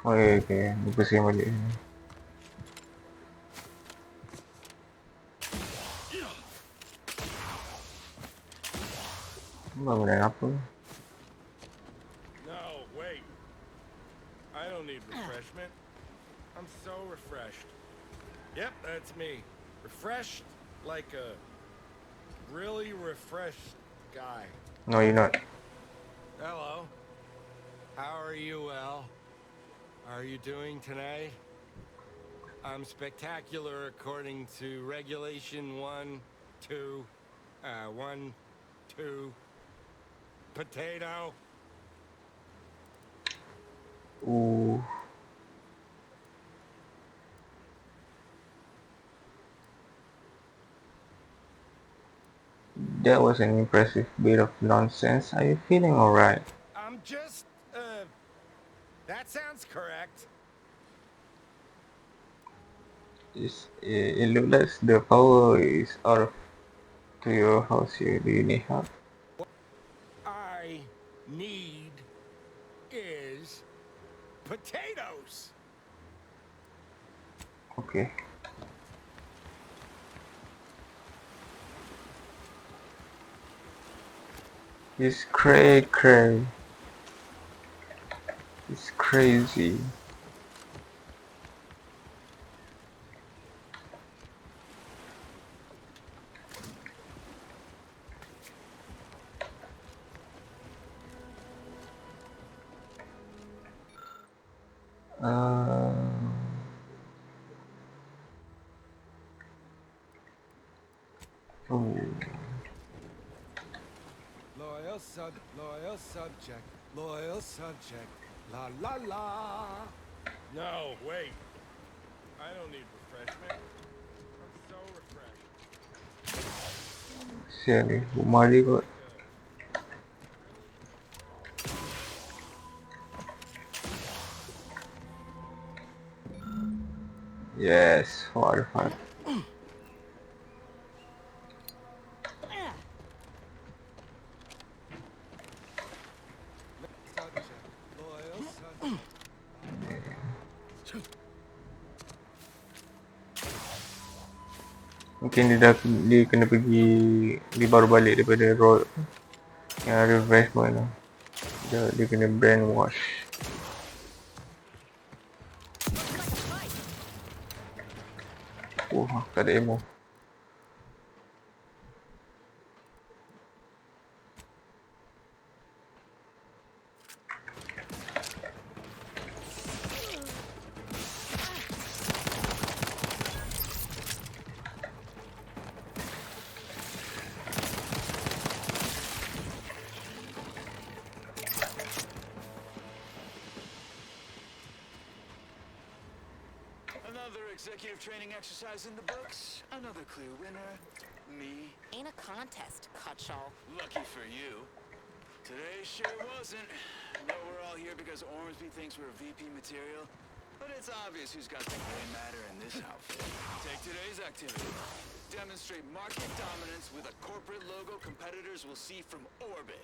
Okay. Buka sini balik ni. Bangunan apa? No, wait. I don't need refreshment. I'm so refreshed. Yep, that's me. Refreshed like a really refreshed guy. No, you're not. Hello. How are you, Al? How are you doing today? I'm spectacular according to regulation 1, 2, 1, 2. Potato. Ooh. That was an impressive bit of nonsense. Are you feeling alright? I'm just, that sounds correct. It looks like the power is out to your house here. Do you need help? What I need is potatoes. Okay. It's cray. It's crazy. Loyal subject. La la la. No, wait. I don't need refreshment. I'm so refreshed. Sial ni, rumah dia kot. Yes, what the fuck. Mungkin dia kena pergi, dia baru balik daripada road yang ada refreshment tu. Dia kena brainwash. Tak ada ammo. Another executive training exercise in the books. Another clear winner. Me. Ain't a contest, Cutshall. Lucky for you. Today sure wasn't. No, we're all here because Ormsby thinks we're VP material. But it's obvious who's got the gray matter in this outfit. Take today's activity. Demonstrate market dominance with a corporate logo competitors will see from orbit.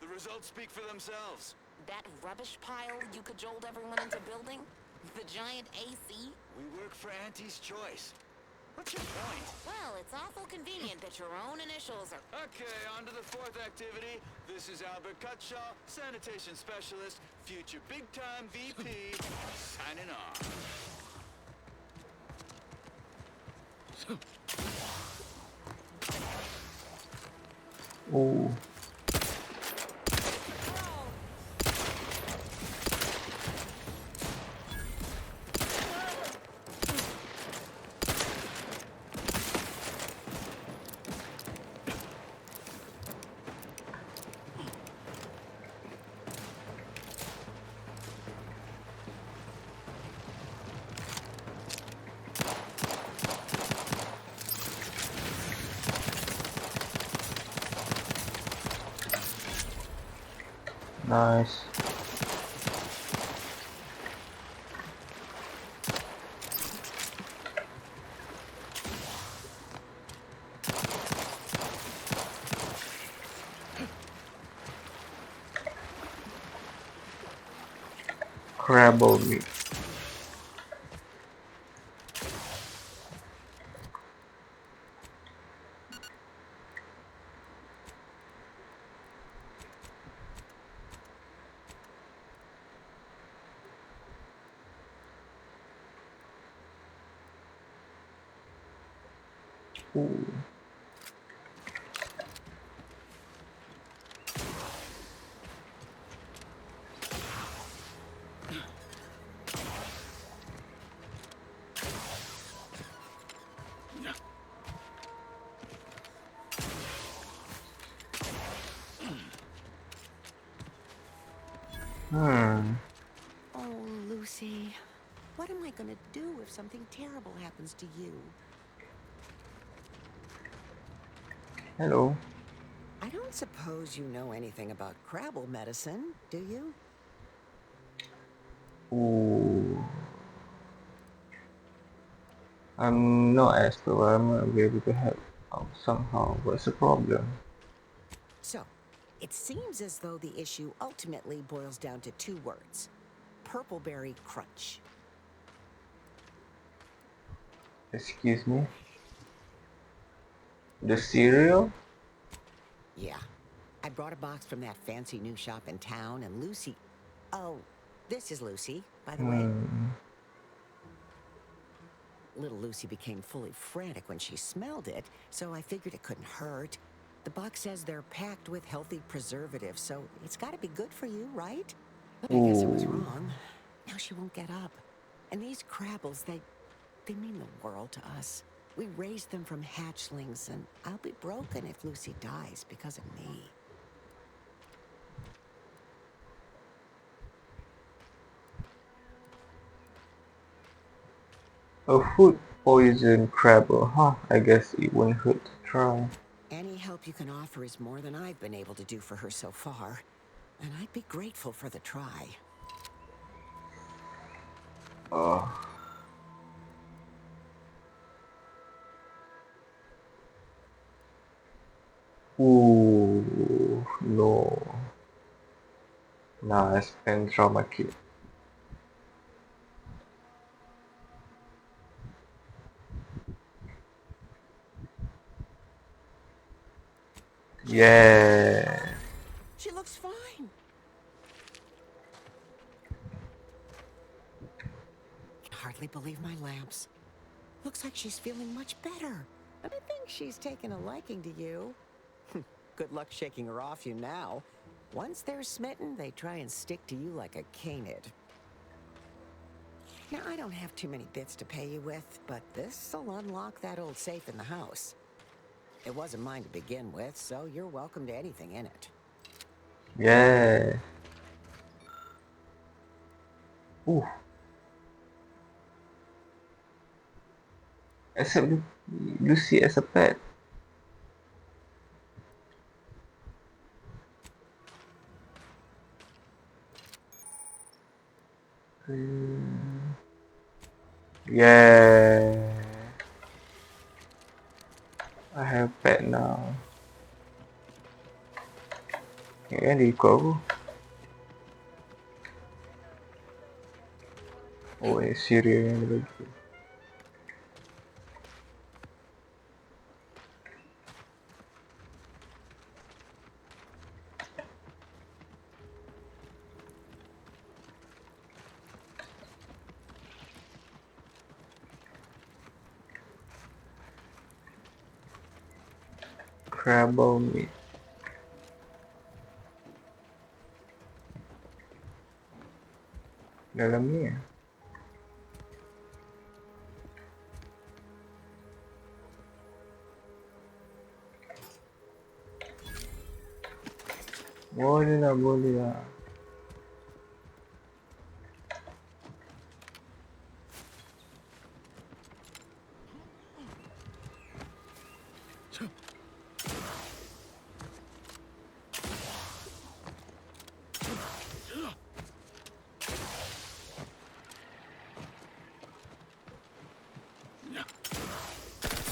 The results speak for themselves. That rubbish pile you cajoled everyone into building? The giant AC? We work for Auntie's Choice. What's your point? Well, it's awful convenient that your own initials are... Okay, on to the fourth activity. This is Albert Cutshaw, sanitation specialist, future big-time VP, signing off. Oh. Nice. Crabble meat. Ooh. Oh, Lucy. What am I gonna do if something terrible happens to you? Hello. I don't suppose you know anything about crabble medicine, do you? Ooh. I'm not expert, but I might be able to help out somehow. What's the problem? So, it seems as though the issue ultimately boils down to two words. Purpleberry crunch. Excuse me? The cereal? Yeah. I brought a box from that fancy new shop in town, and Lucy... Oh, this is Lucy, by the way. Little Lucy became fully frantic when she smelled it, so I figured it couldn't hurt. The box says they're packed with healthy preservatives, so it's got to be good for you, right? But I guess I was wrong. Now she won't get up. And these crabbles, they mean the world to us. We raised them from hatchlings, and I'll be broken if Lucy dies because of me. A food poison crabble, huh? I guess it wouldn't hurt to try. Any help you can offer is more than I've been able to do for her so far. And I'd be grateful for the try. Ooh, no. Nah, I spent trauma kit. Yeah. She looks fine. Can hardly believe my lamps. Looks like she's feeling much better. And I think she's taken a liking to you. Good luck shaking her off you now. Once they're smitten, they try and stick to you like a canid. Now, I don't have too many bits to pay you with, but this'll unlock that old safe in the house. It wasn't mine to begin with, so you're welcome to anything in it. Yeah. Ooh. Accept Lucy as a pet. Yeah, I have pet now. Kan dia ikut aku. Oh, serial yang dia bagi. Crabble meat. Dalam ni ya? Boleh lah, boleh lah.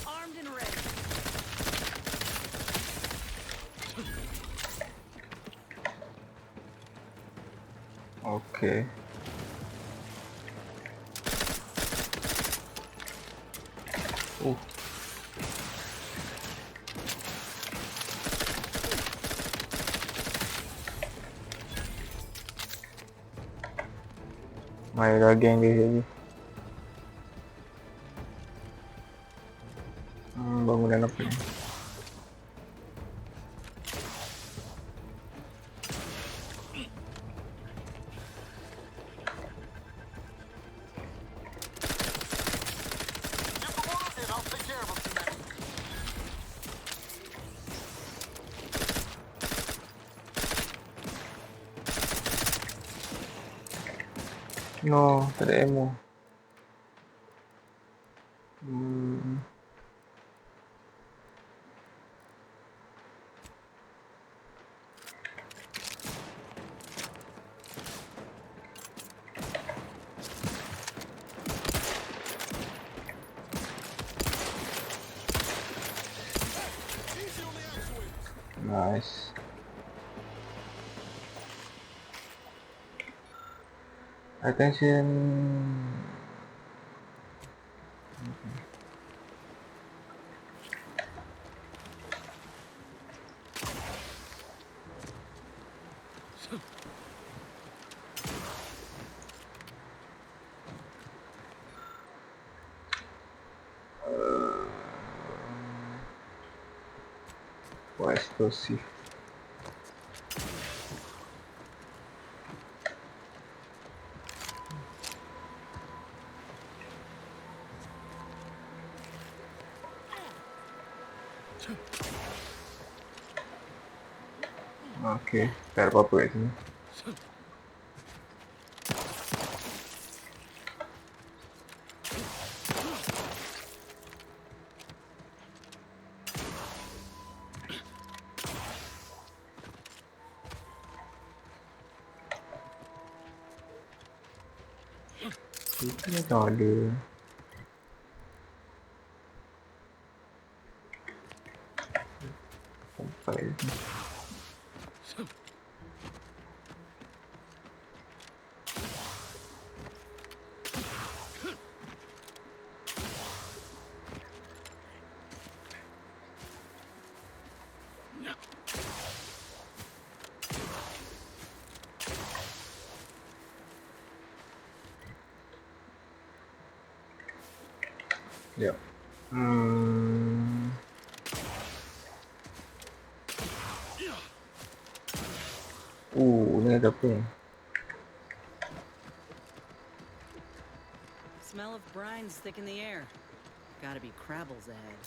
Armed and ready. Okay. Mai lagi yang dia jadi. Bangunan apa ni? No, tak ada ammo. Nice. Attention. Wah, explosive. Okay, tak ada apa-apa kat sini. Itu macam ada. Sampai ni. Sekejap. Ni ada apa ni? Smell of brine's thick in the air. Gotta be Crabble's ahead.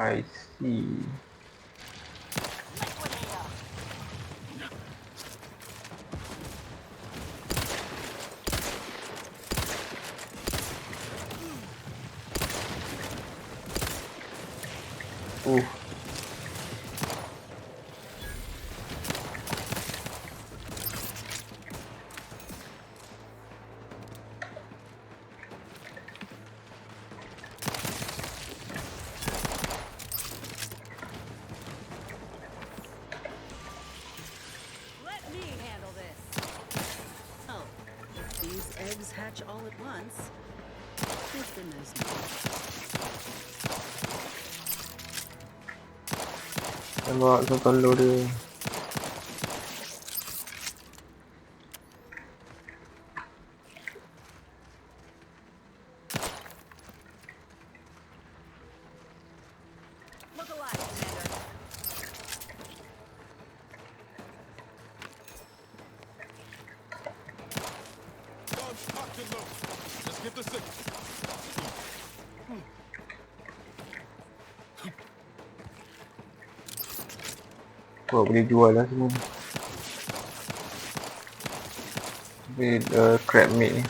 I see. Let me handle this. Oh, if these eggs hatch all at once, thank goodness. Tembak tu telur dia. Look alive, Commander. Guns cocked and loaded. Just get the signal. Buat boleh jual lah semua. Tapi crab meat ni.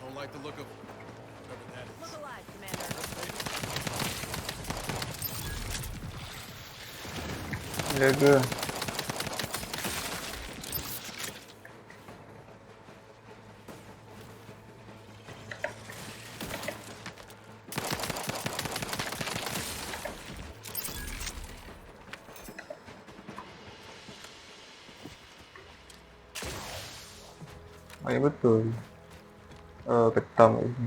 Don't like the look of whatever that is. Look alive, Commander. Jaga. Ya betul. Ketam kat sini.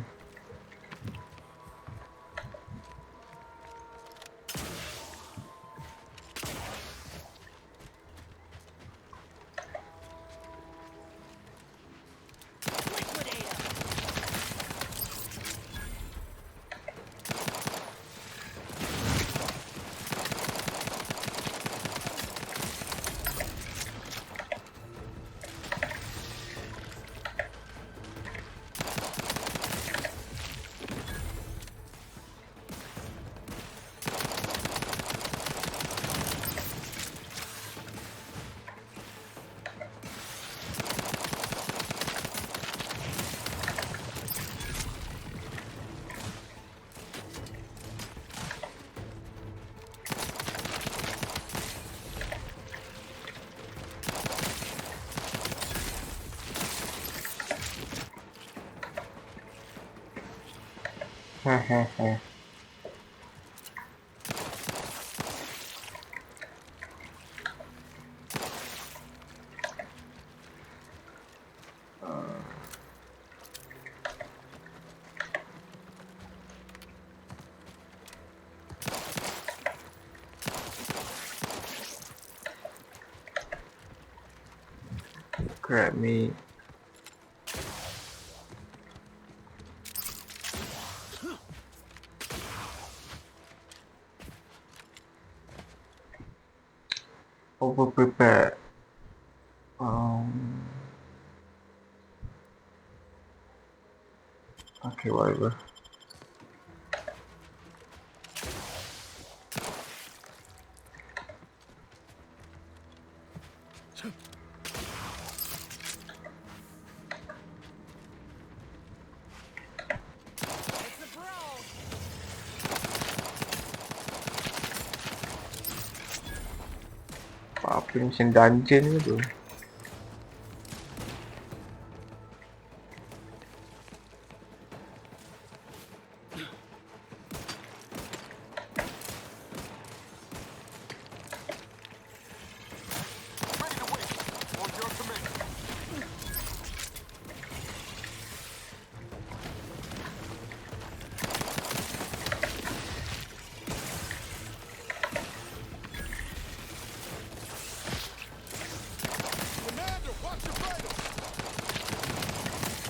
Hehehe. Crab meat. Over prepared. Okay, whatever. Apa ni macam dungeon ke tu?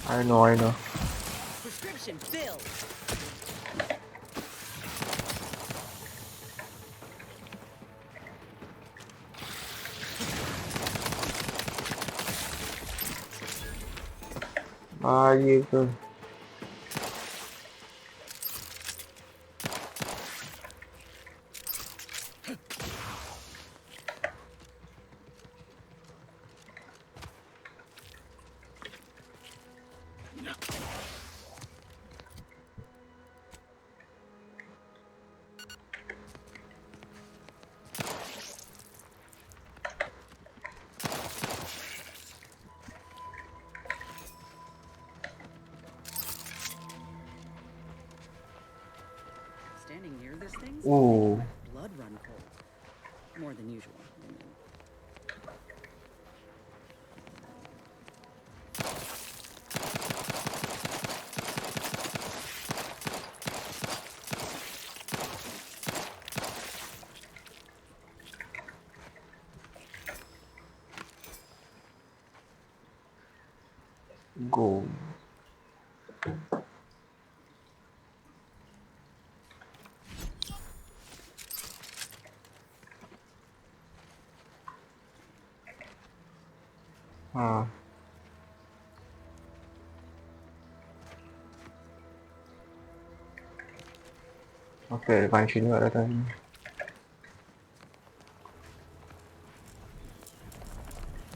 I know. Prescription filled. Bahaya ke? Standing near this thing's Ooh. making my blood run cold. More than usual, I mean. Go. Ha. Okay, depan sini kat datang ni.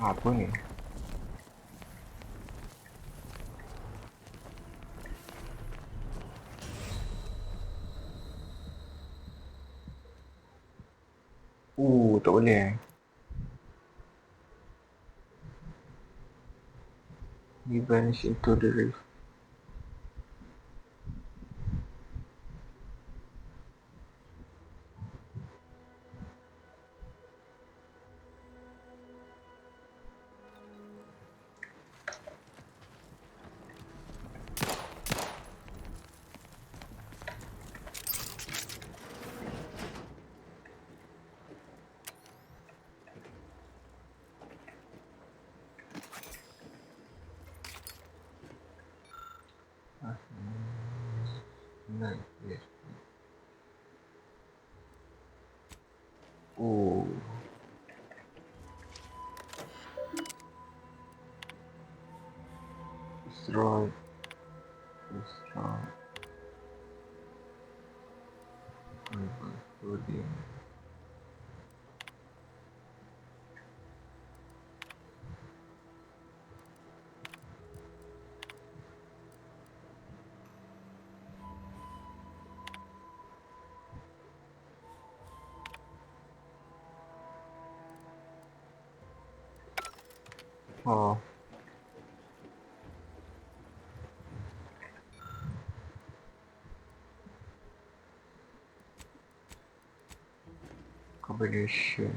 Apa ni? Tak boleh. He vanished into the rift. Nice, yes. Oh. Destroy. Sodium. Oh. Combination.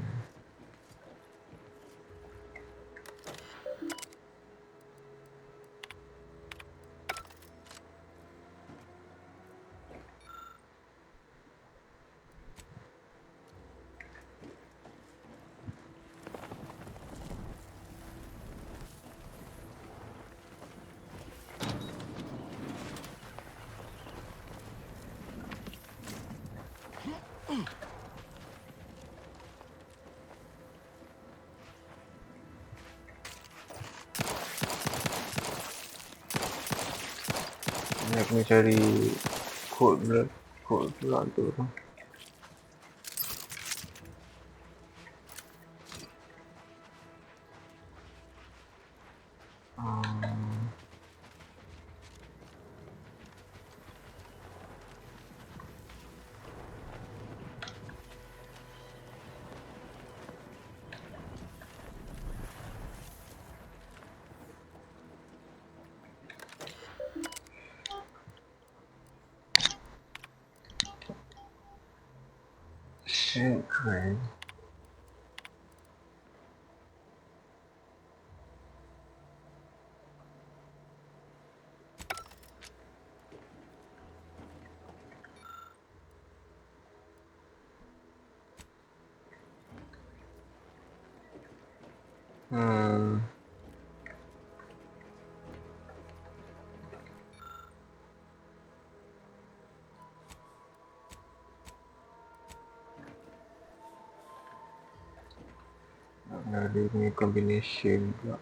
Ni kena cari kod pula tu. Secret. Ada punya combination juga.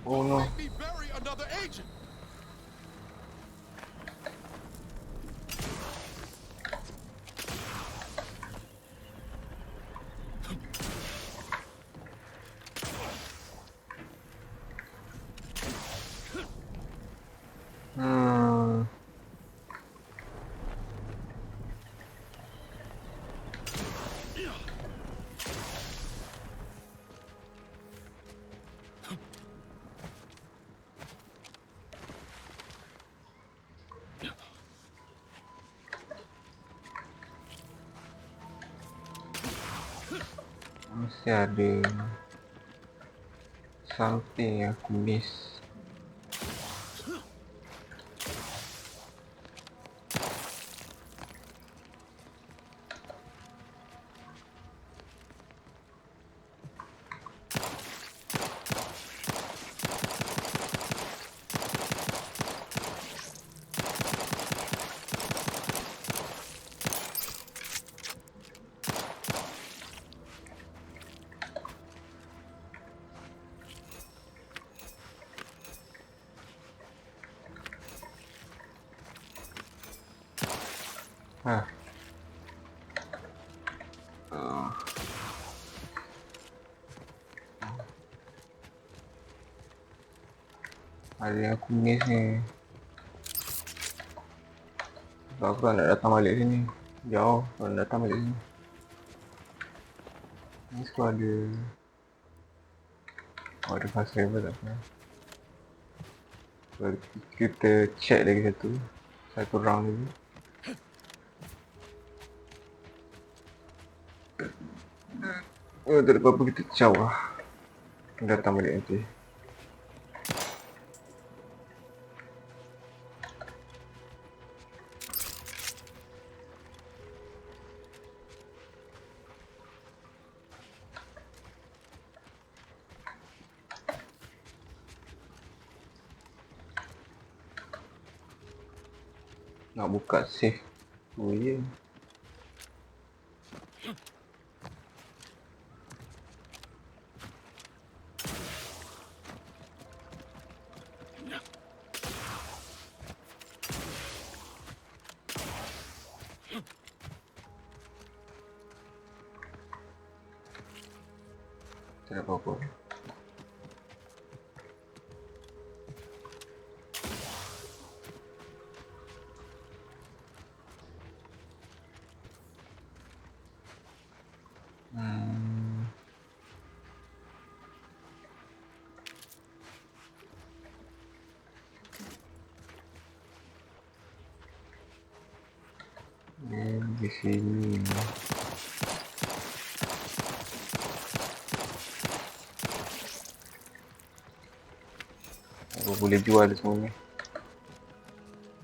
Oh no. Make me bury another agent. Masih ada something yang aku miss. Hah. Ada yang aku miss ni. Sebab aku nak datang balik sini. Jauh kalau nak datang balik sini. Ni semua ada. Oh, ada fast travel tak apa. So, kita check lagi satu round lagi. Oh, tak ada apa-apa, kita caw lah. Datang balik nanti. Nak buka save. Oh ya. Yeah. Tak ada apa-apa. Di sini. Aku boleh jual semua ni.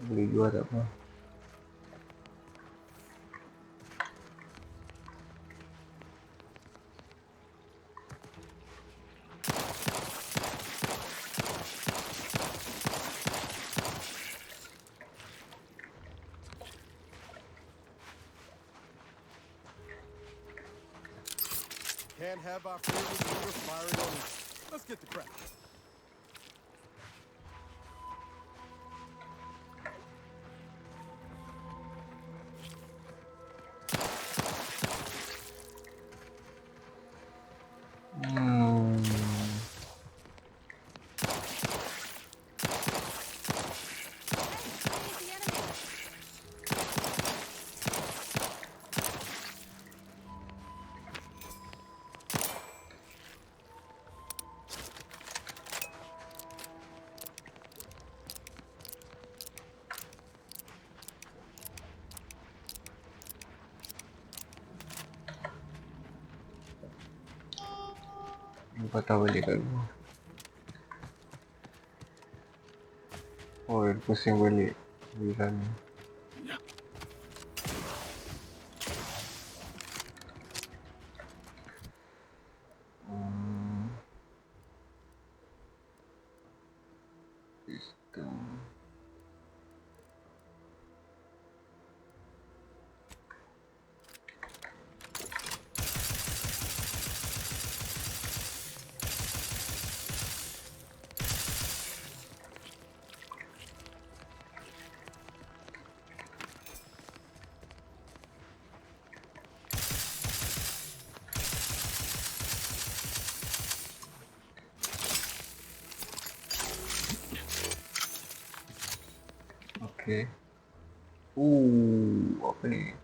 Boleh jual tak apa. Can't have our favorite leader firing on us. Let's get the crap. patah balik kat luar. Oh, dia pusing balik di sana. Sistem. Okay. Apa ni?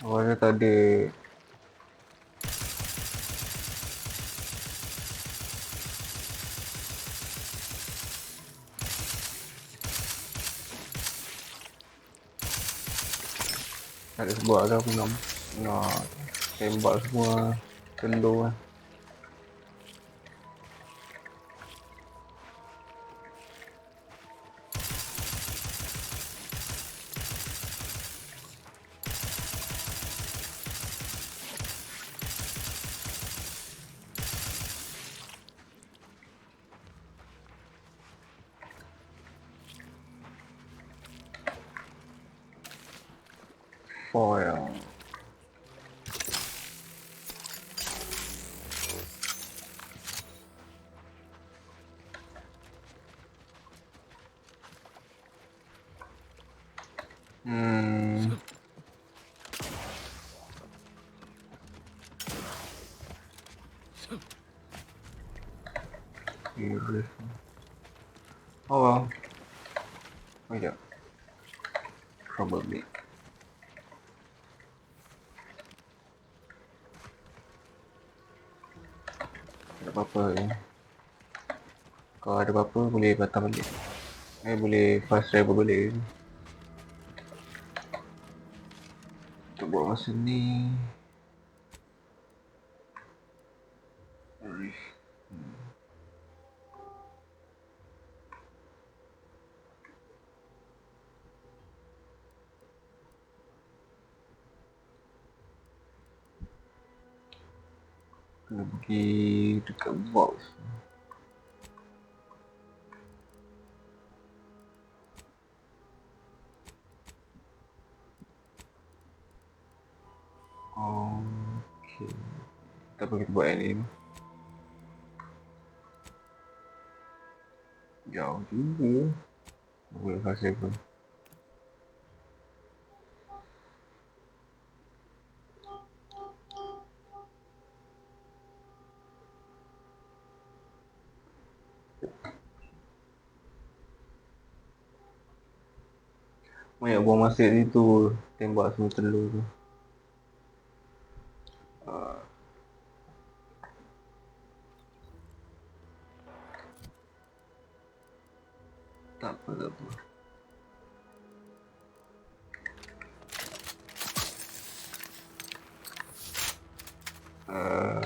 Awalnya tak ada. Tak ada sebab lah aku nak tembak semua telur kan. Foil. Oh well. Oh yeah. Probably. Tak ada apa-apa ni. Kalau ada apa-apa boleh patah balik. Boleh fast travel balik. Kita buat masa ni. Kena pergi dekat box. Okay. Tak apa, kita buat yang ni. Jauh juga. Boleh fast travel. Banyak buang masa kat situ, tembak semua telur tu. Tak apa, tak apa.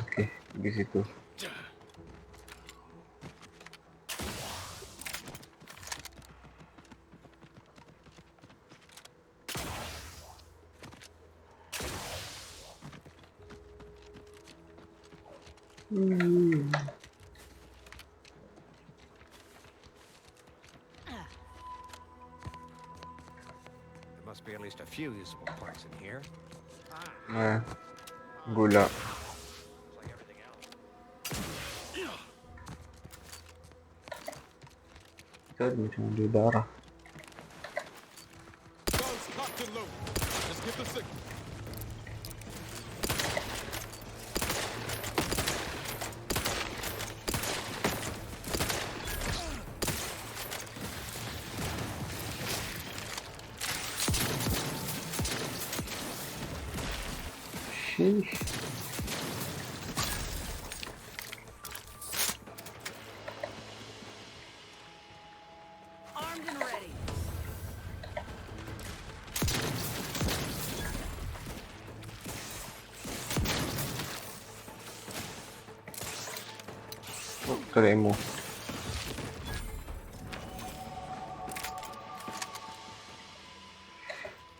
Okay, pergi situ. There must be at least a few usable parts in here. Gula. Tadi macam ada darah. Guns cocked and loaded. Just give the signal. Sheesh. Armed and ready. Oh, tak ada ammo.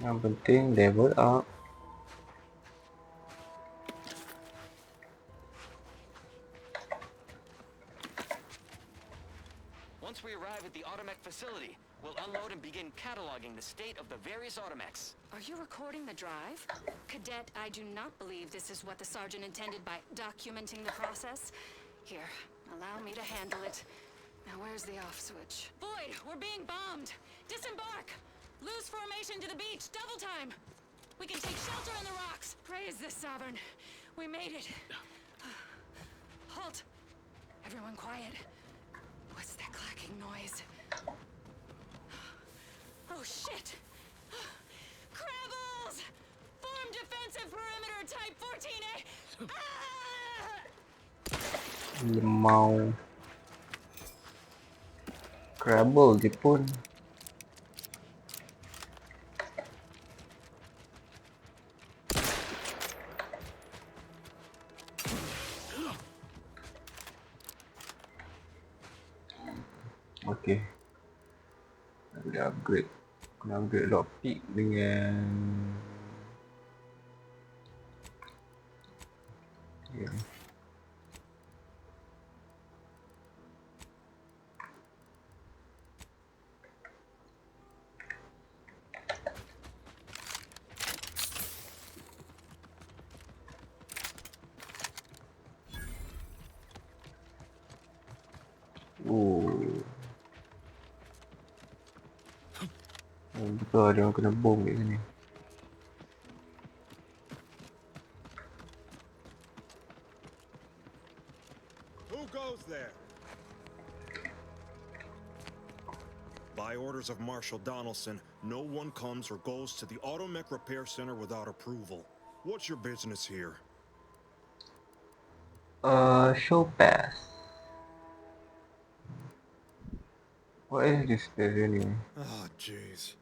Yang penting level up. Once we arrive at the Automech facility, we'll unload and begin cataloging the state of the various Automechs. Are you recording the drive? Cadet, I do not believe this is what the sergeant intended by documenting the process. Here, allow me to handle it. Now where's the off switch? Boyd, we're being bombed! Disembark! Lose formation to the beach, double time! We can take shelter in the rocks! Praise the Sovereign. We made it. Halt! Everyone quiet. What's that clacking noise? Oh shit! Crabbles! Form defensive perimeter type 14A! Lemau. Crabble je pun. Okay. Ada upgrade. Kena upgrade lockpick dengan yeah. Betul ada orang kena bom kat sini. Who goes there? By orders of Marshal Donaldson, no one comes or goes to the Automech Repair Center without approval. What's your business here? Show pass. What is this place anyway? Oh, jeez.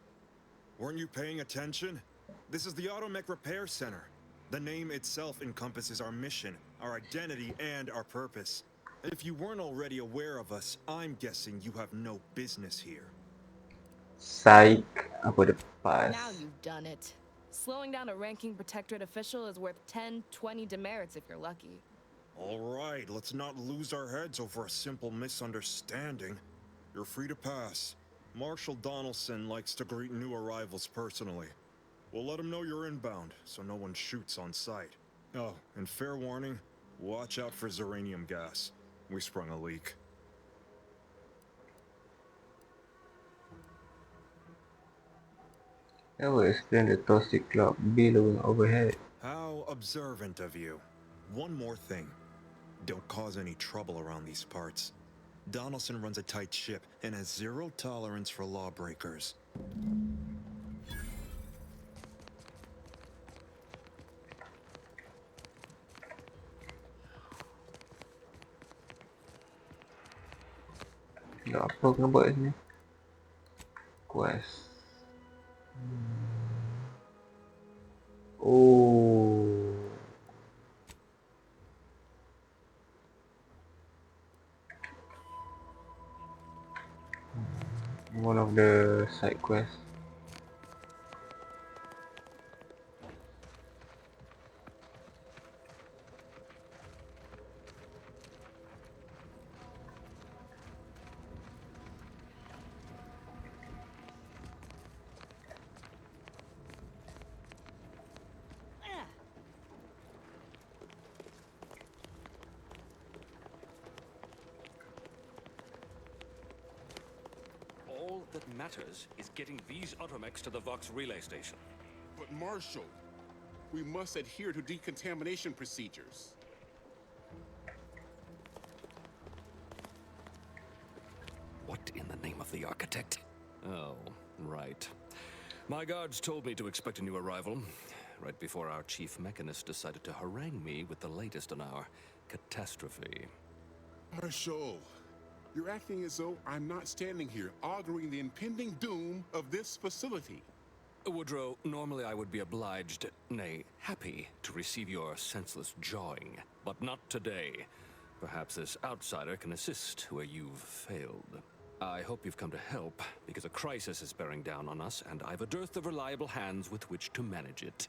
Weren't you paying attention? This is the Automech Repair Center. The name itself encompasses our mission, our identity, and our purpose. If you weren't already aware of us, I'm guessing you have no business here. Psych. Apa the pass? Now you've done it. Slowing down a ranking protectorate official is worth 10, 20 demerits if you're lucky. All right, let's not lose our heads over a simple misunderstanding. You're free to pass. Marshal Donaldson likes to greet new arrivals personally. We'll let him know you're inbound, so no one shoots on sight. Oh, and fair warning, watch out for xeranium gas. We sprung a leak. That will explain the toxic cloud billowing overhead. How observant of you. One more thing. Don't cause any trouble around these parts. Donaldson runs a tight ship and has zero tolerance for lawbreakers. Apa kena buat kat sini? Quest. Oh. One of the side quests. All that matters is getting these Automechs to the Vox relay station. But Marshal, we must adhere to decontamination procedures. What in the name of the architect? Oh, right. My guards told me to expect a new arrival. right before our chief mechanist decided to harangue me with the latest on our catastrophe. Marshal, you're acting as though I'm not standing here auguring the impending doom of this facility. Woodrow, normally I would be obliged, nay, happy, to receive your senseless jawing, but not today. Perhaps this outsider can assist where you've failed. I hope you've come to help, because a crisis is bearing down on us, and I've a dearth of reliable hands with which to manage it.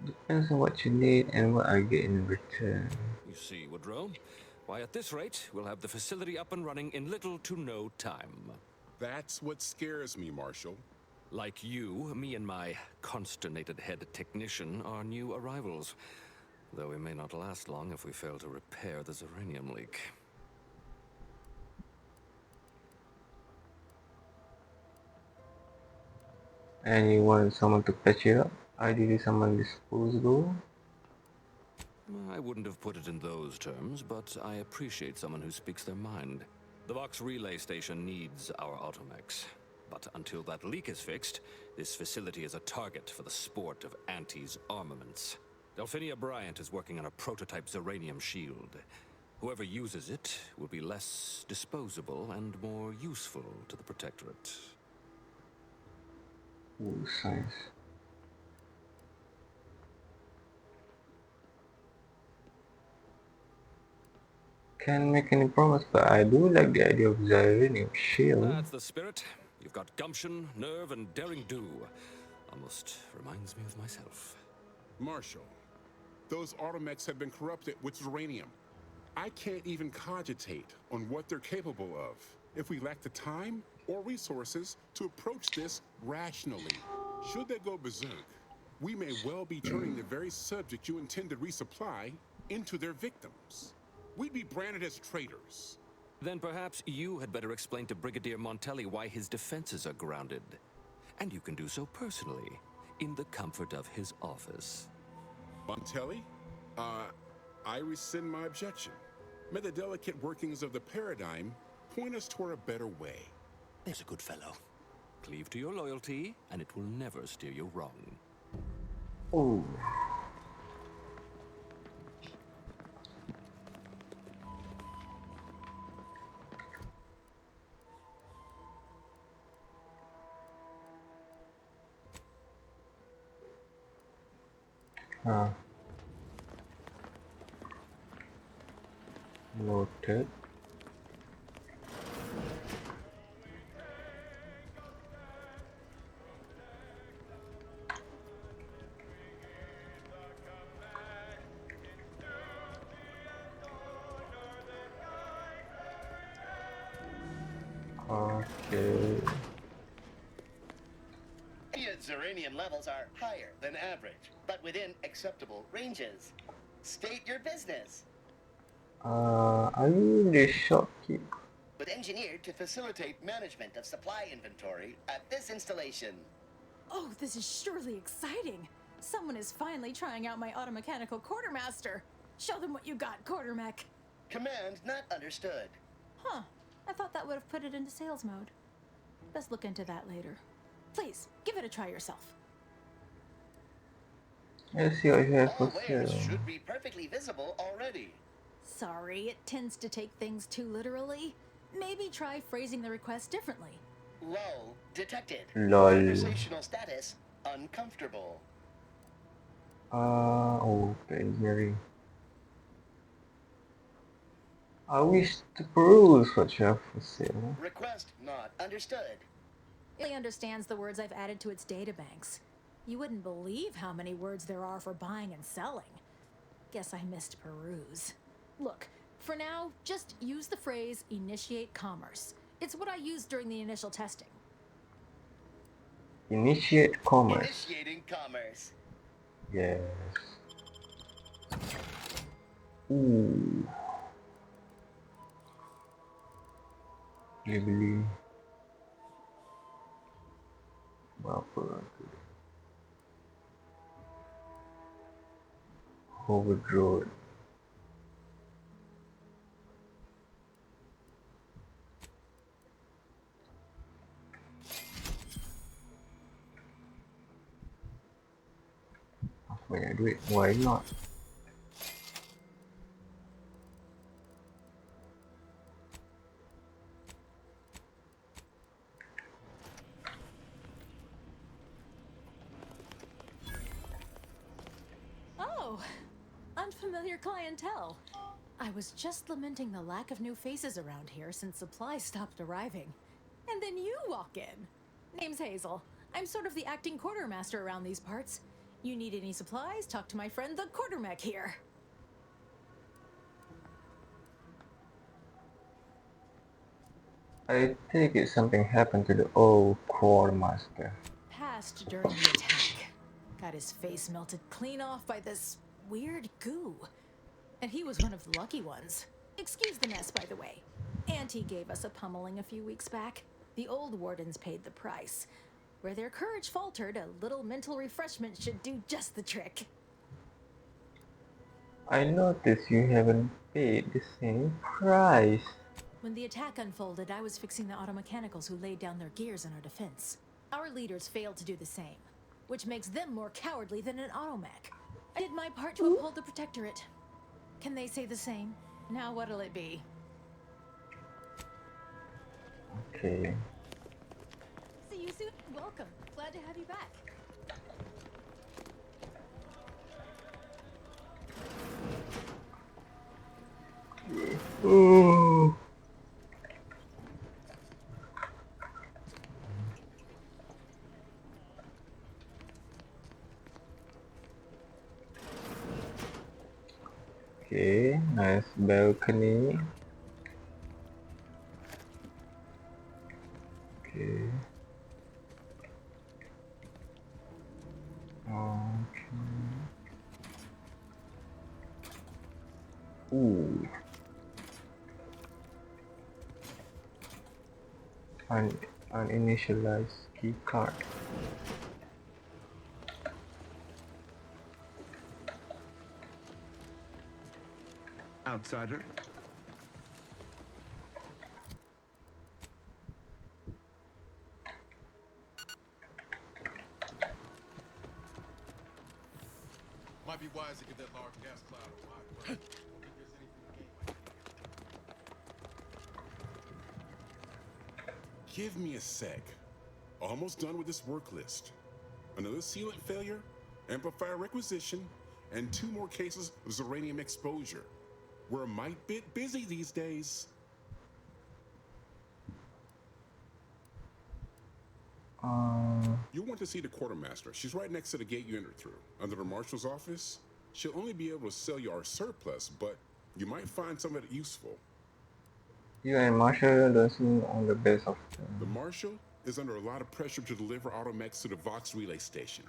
Depends on what you need and what I get in return. You see, Woodrow, why at this rate, we'll have the facility up and running in little to no time. That's what scares me, Marshal. Like you, me and my consternated head technician are new arrivals. Though we may not last long if we fail to repair the uranium leak. And you want someone to patch it up? Ideally someone disposable? I wouldn't have put it in those terms, but I appreciate someone who speaks their mind. The Vox relay station needs our automex. But until that leak is fixed, this facility is a target for the sport of Auntie's armaments. Delphinia Bryant is working on a prototype uranium shield. Whoever uses it will be less disposable and more useful to the Protectorate. Ooh, science. Can't make any promise, but I do like the idea of the uranium shield. That's the spirit. You've got gumption, nerve, and daring do. Almost reminds me of myself. Marshal, those automechs have been corrupted with uranium. I can't even cogitate on what they're capable of if we lack the time or resources to approach this rationally. Should they go berserk, we may well be turning the very subject you intend to resupply into their victims. We'd be branded as traitors. Then perhaps you had better explain to Brigadier Montelli why his defenses are grounded. And you can do so personally, in the comfort of his office. Montelli? I rescind my objection. May the delicate workings of the paradigm point us toward a better way. There's a good fellow. Cleave to your loyalty, and it will never steer you wrong. Oh. Noted. Okay. Its uranium levels are higher than average, but within acceptable ranges. State your business. Are you the shopkeeper? But engineered to facilitate management of supply inventory at this installation. Oh, this is surely exciting. Someone is finally trying out my automechanical quartermaster. Show them what you got, quartermech. Command not understood. Huh. I thought that would have put it into sales mode. Let's look into that later. Please, give it a try yourself. Let's see what you have for All wares sale. should be perfectly visible already. Sorry, it tends to take things too literally. Maybe try phrasing the request differently. Lull detected. Lol. Conversational status uncomfortable. Oh, engineering. I wish to peruse what you have for sale. Request not understood. It understands the words I've added to its databanks. You wouldn't believe how many words there are for buying and selling. Guess I missed peruse. Look, for now, just use the phrase initiate commerce. It's what I used during the initial testing. Initiate commerce. Initiating commerce. Yes. Ooh. Beli berapa tu? Overdroid. banyak duit, why not? Oh, unfamiliar clientele. I was just lamenting the lack of new faces around here since supplies stopped arriving. And then you walk in. Name's Hazel. I'm sort of the acting quartermaster around these parts. You need any supplies? Talk to my friend the quartermech here. I take it something happened to the old quartermaster. Passed during the attack. Got his face melted clean off by this weird goo. And he was one of the lucky ones. Excuse the mess, by the way. Auntie gave us a pummeling a few weeks back. The old wardens paid the price. Where their courage faltered, a little mental refreshment should do just the trick. I noticed you haven't paid the same price. When the attack unfolded, I was fixing the automechanicals who laid down their gears in our defense. Our leaders failed to do the same, which makes them more cowardly than an automech. I did my part to uphold the Protectorate. Can they say the same? Now what'll it be? Okay. See you soon. Welcome. Glad to have you back. Oh. Okay, nice balcony. Okay. Okay. Ooh. Uninitialized key card. Outsider. Might be wise to get that large gas cloud a wide berth. Don't think there's anything to gain by it. Give me a sec. Almost done with this work list. Another sealant failure, amplifier requisition, and 2 more cases of uranium exposure. We're a mite bit busy these days. You'll want to see the quartermaster. She's right next to the gate you entered through, under the marshal's office. She'll only be able to sell you our surplus, but you might find some of it useful. You and Marshall don't seem on the best of terms. The marshal is under a lot of pressure to deliver automechs to the Vox relay station,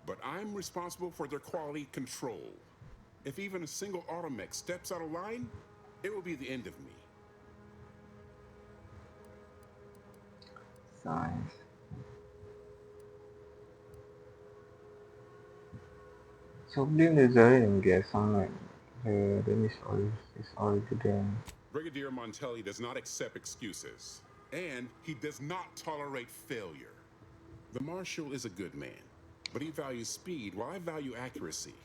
but I'm responsible for their quality control. If even a single automech steps out of line, it will be the end of me. Science. Sebelum dia Zarin guess sangat the is already there. Brigadier Montelli does not accept excuses, and he does not tolerate failure. The Marshal is a good man, but he values speed while I value accuracy.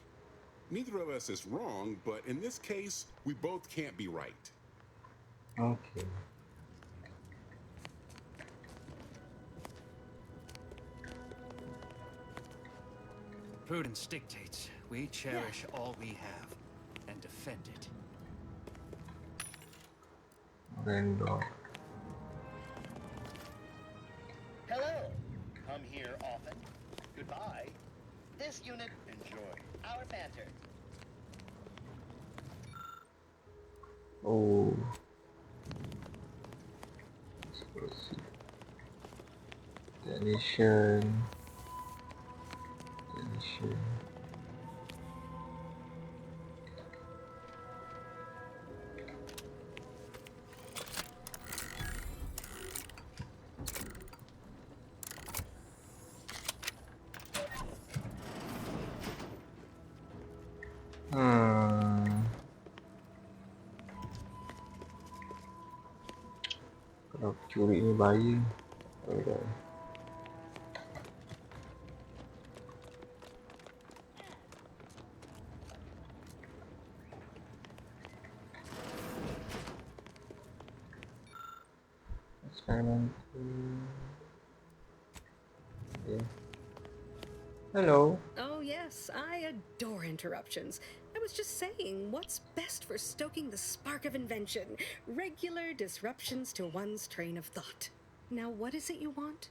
Neither of us is wrong, but in this case, we both can't be right. Okay. Prudence dictates we cherish all we have and defend it. Vendor. Hello. Come here often. Goodbye. This unit, enjoy our banter. Oh. Technician. Kalau curi ni bahaya. Experimental. Yeah. Hello. Oh, yes, I adore interruptions. I was just saying, what's best for stoking the spark of invention? Regular disruptions to one's train of thought. Now, what is it you want?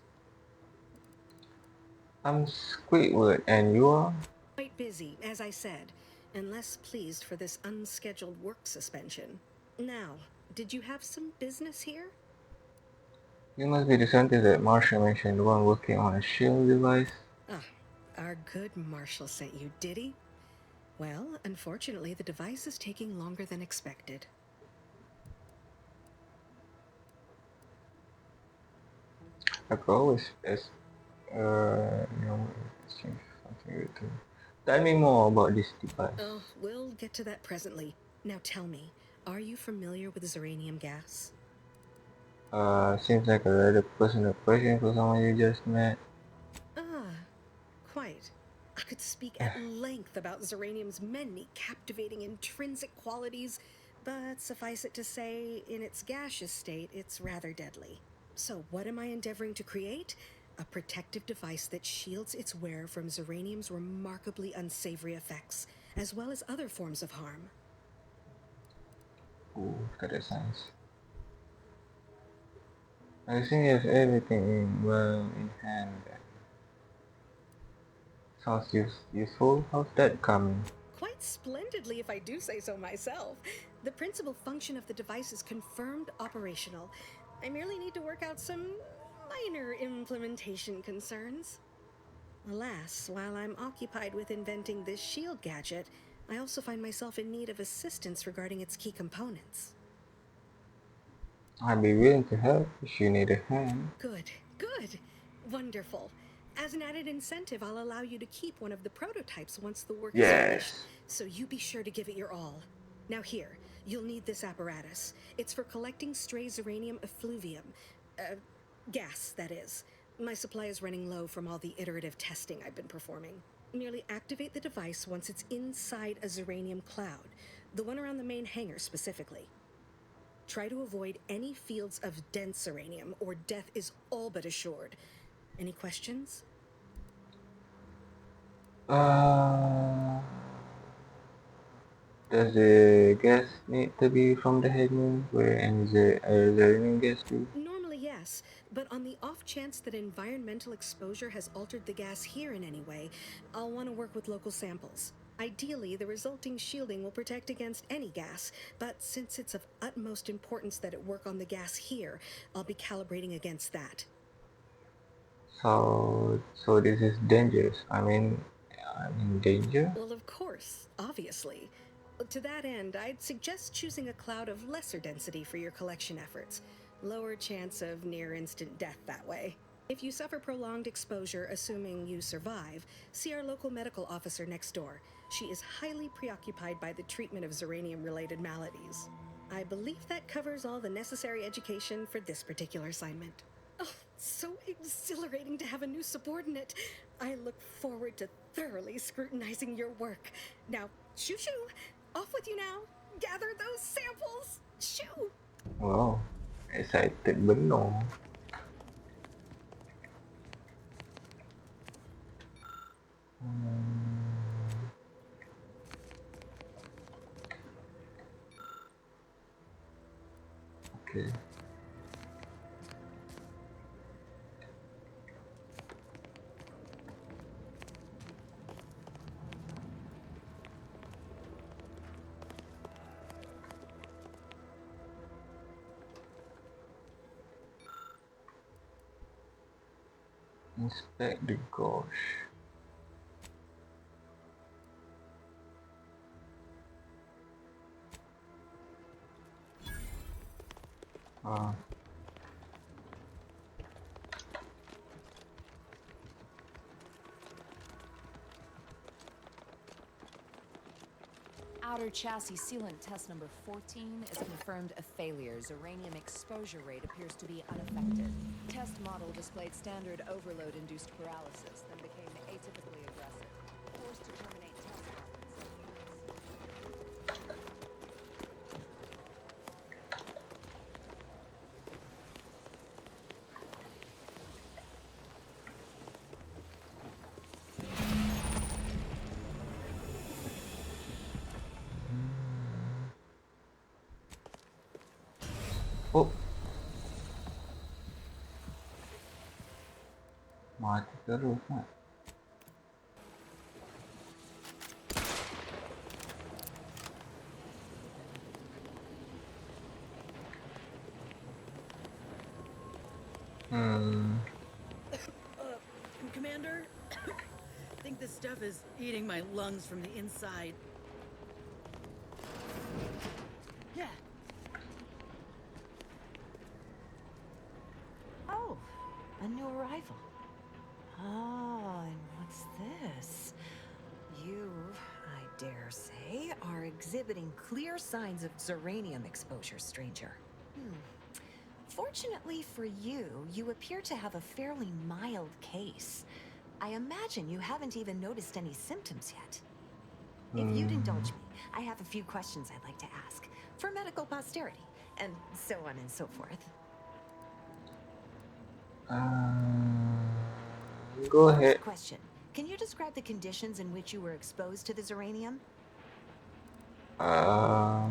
I'm Squidward, and you are? Quite busy, as I said, and less pleased for this unscheduled work suspension. Now, did you have some business here? You must be the scientist that Marshall mentioned, the one working on a shield device. Ah, our good Marshall sent you, did he? Well, unfortunately, the device is taking longer than expected. I could always exchange something with you. Tell me more about this device. Oh, we'll get to that presently. Now tell me, are you familiar with Zeranium gas? Seems like a rather personal question for someone you just met. Ah, quite. I could speak at length about Zeranium's many captivating intrinsic qualities, but suffice it to say, in its gaseous state, it's rather deadly. So what am I endeavoring to create? A protective device that shields its wearer from Zeranium's remarkably unsavory effects, as well as other forms of harm. Ooh, that sounds. I think you have everything well in hand. Sounds useful. How's that coming? Quite splendidly, if I do say so myself. The principal function of the device is confirmed operational. I merely need to work out some minor implementation concerns. Alas, while I'm occupied with inventing this shield gadget, I also find myself in need of assistance regarding its key components. I'd be willing to help if you need a hand. Good, good. Wonderful. As an added incentive, I'll allow you to keep one of the prototypes once the work is finished. So you be sure to give it your all. Now here, you'll need this apparatus. It's for collecting stray Zeranium effluvium. Gas, that is. My supply is running low from all the iterative testing I've been performing. Merely activate the device once it's inside a Zeranium cloud, the one around the main hangar specifically. Try to avoid any fields of dense Zeranium, or death is all but assured. Any questions? Does the gas need to be from the head moon? Where and the Zeranium gas too? Normally, yes, but on the off chance that environmental exposure has altered the gas here in any way, I'll want to work with local samples. Ideally, the resulting shielding will protect against any gas, but since it's of utmost importance that it work on the gas here, I'll be calibrating against that. So this is dangerous. I'm in danger? Well, of course, obviously. To that end, I'd suggest choosing a cloud of lesser density for your collection efforts. Lower chance of near-instant death that way. If you suffer prolonged exposure, assuming you survive, see our local medical officer next door. She is highly preoccupied by the treatment of Zeranium-related maladies. I believe that covers all the necessary education for this particular assignment. Oh, so exhilarating to have a new subordinate. I look forward to thoroughly scrutinizing your work. Now, shoo-shoo! Off with you now! Gather those samples! Shoo! Wow, excited benar. Okay. Inspect the gauge. Outer chassis sealant test number 14 is confirmed a failure. Zeranium exposure rate appears to be unaffected. Test model displayed standard overload-induced paralysis, then became atypically aggressive. Forced to terminate test Mati terus nak. Commander, I think this stuff is eating my lungs from the inside. Yeah. Oh, a new arrival. Oh, and what's this? You, I dare say, are exhibiting clear signs of zeranium exposure, stranger. Fortunately for you, you appear to have a fairly mild case. I imagine you haven't even noticed any symptoms yet. If you'd indulge me, I have a few questions I'd like to ask, for medical posterity, and so on and so forth. Go ahead. First question. Can you describe the conditions in which you were exposed to the zeranium? I